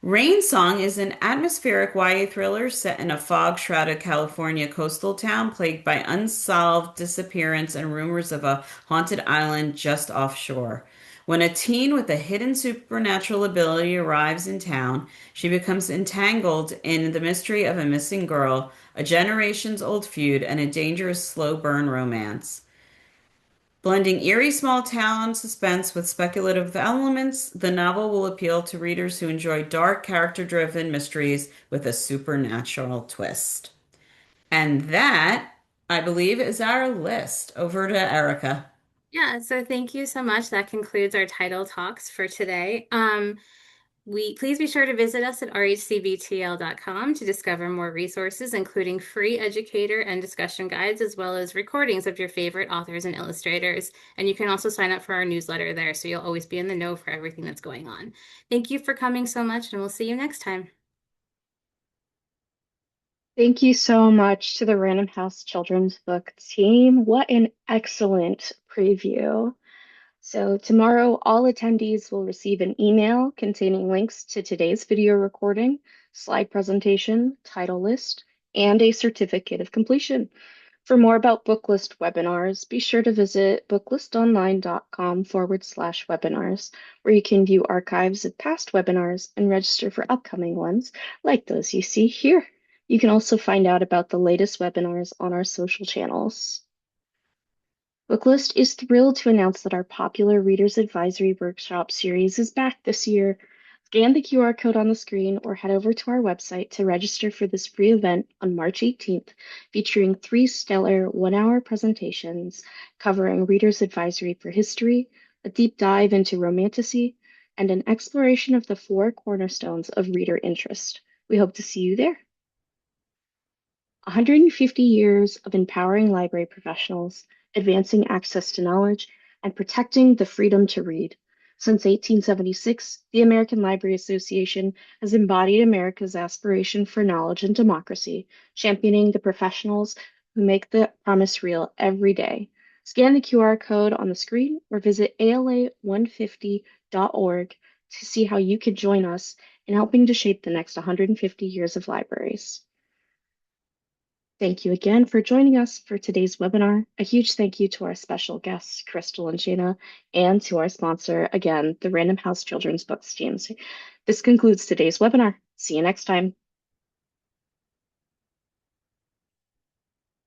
Rain Song is an atmospheric YA thriller set in a fog-shrouded California coastal town plagued by unsolved disappearance and rumors of a haunted island just offshore. When a teen with a hidden supernatural ability arrives in town, she becomes entangled in the mystery of a missing girl, a generations-old feud, and a dangerous slow burn romance. Blending eerie small town suspense with speculative elements, the novel will appeal to readers who enjoy dark, character-driven mysteries with a supernatural twist. And that, I believe, is our list. Over to Erica. Yeah, so thank you so much. That concludes our title talks for today. Please be sure to visit us at rhcbtl.com to discover more resources, including free educator and discussion guides, as well as recordings of your favorite authors and illustrators. And you can also sign up for our newsletter there, so you'll always be in the know for everything that's going on. Thank you for coming so much, and we'll see you next time. Thank you so much to the Random House Children's Book team. What an excellent preview. So tomorrow, all attendees will receive an email containing links to today's video recording, slide presentation, title list, and a certificate of completion. For more about Booklist webinars, be sure to visit booklistonline.com/webinars, where you can view archives of past webinars and register for upcoming ones like those you see here. You can also find out about the latest webinars on our social channels. Booklist is thrilled to announce that our popular Reader's Advisory Workshop series is back this year. Scan the QR code on the screen or head over to our website to register for this free event on March 18th, featuring 3 stellar one-hour presentations covering Reader's Advisory for history, a deep dive into romanticy, and an exploration of the 4 cornerstones of reader interest. We hope to see you there. 150 years of empowering library professionals, advancing access to knowledge, and protecting the freedom to read. Since 1876, the American Library Association has embodied America's aspiration for knowledge and democracy, championing the professionals who make the promise real every day. Scan the QR code on the screen or visit ala150.org to see how you can join us in helping to shape the next 150 years of libraries. Thank you again for joining us for today's webinar. A huge thank you to our special guests, Chrystal and Shana, and to our sponsor, again, the Random House Children's Books teams. This concludes today's webinar. See you next time.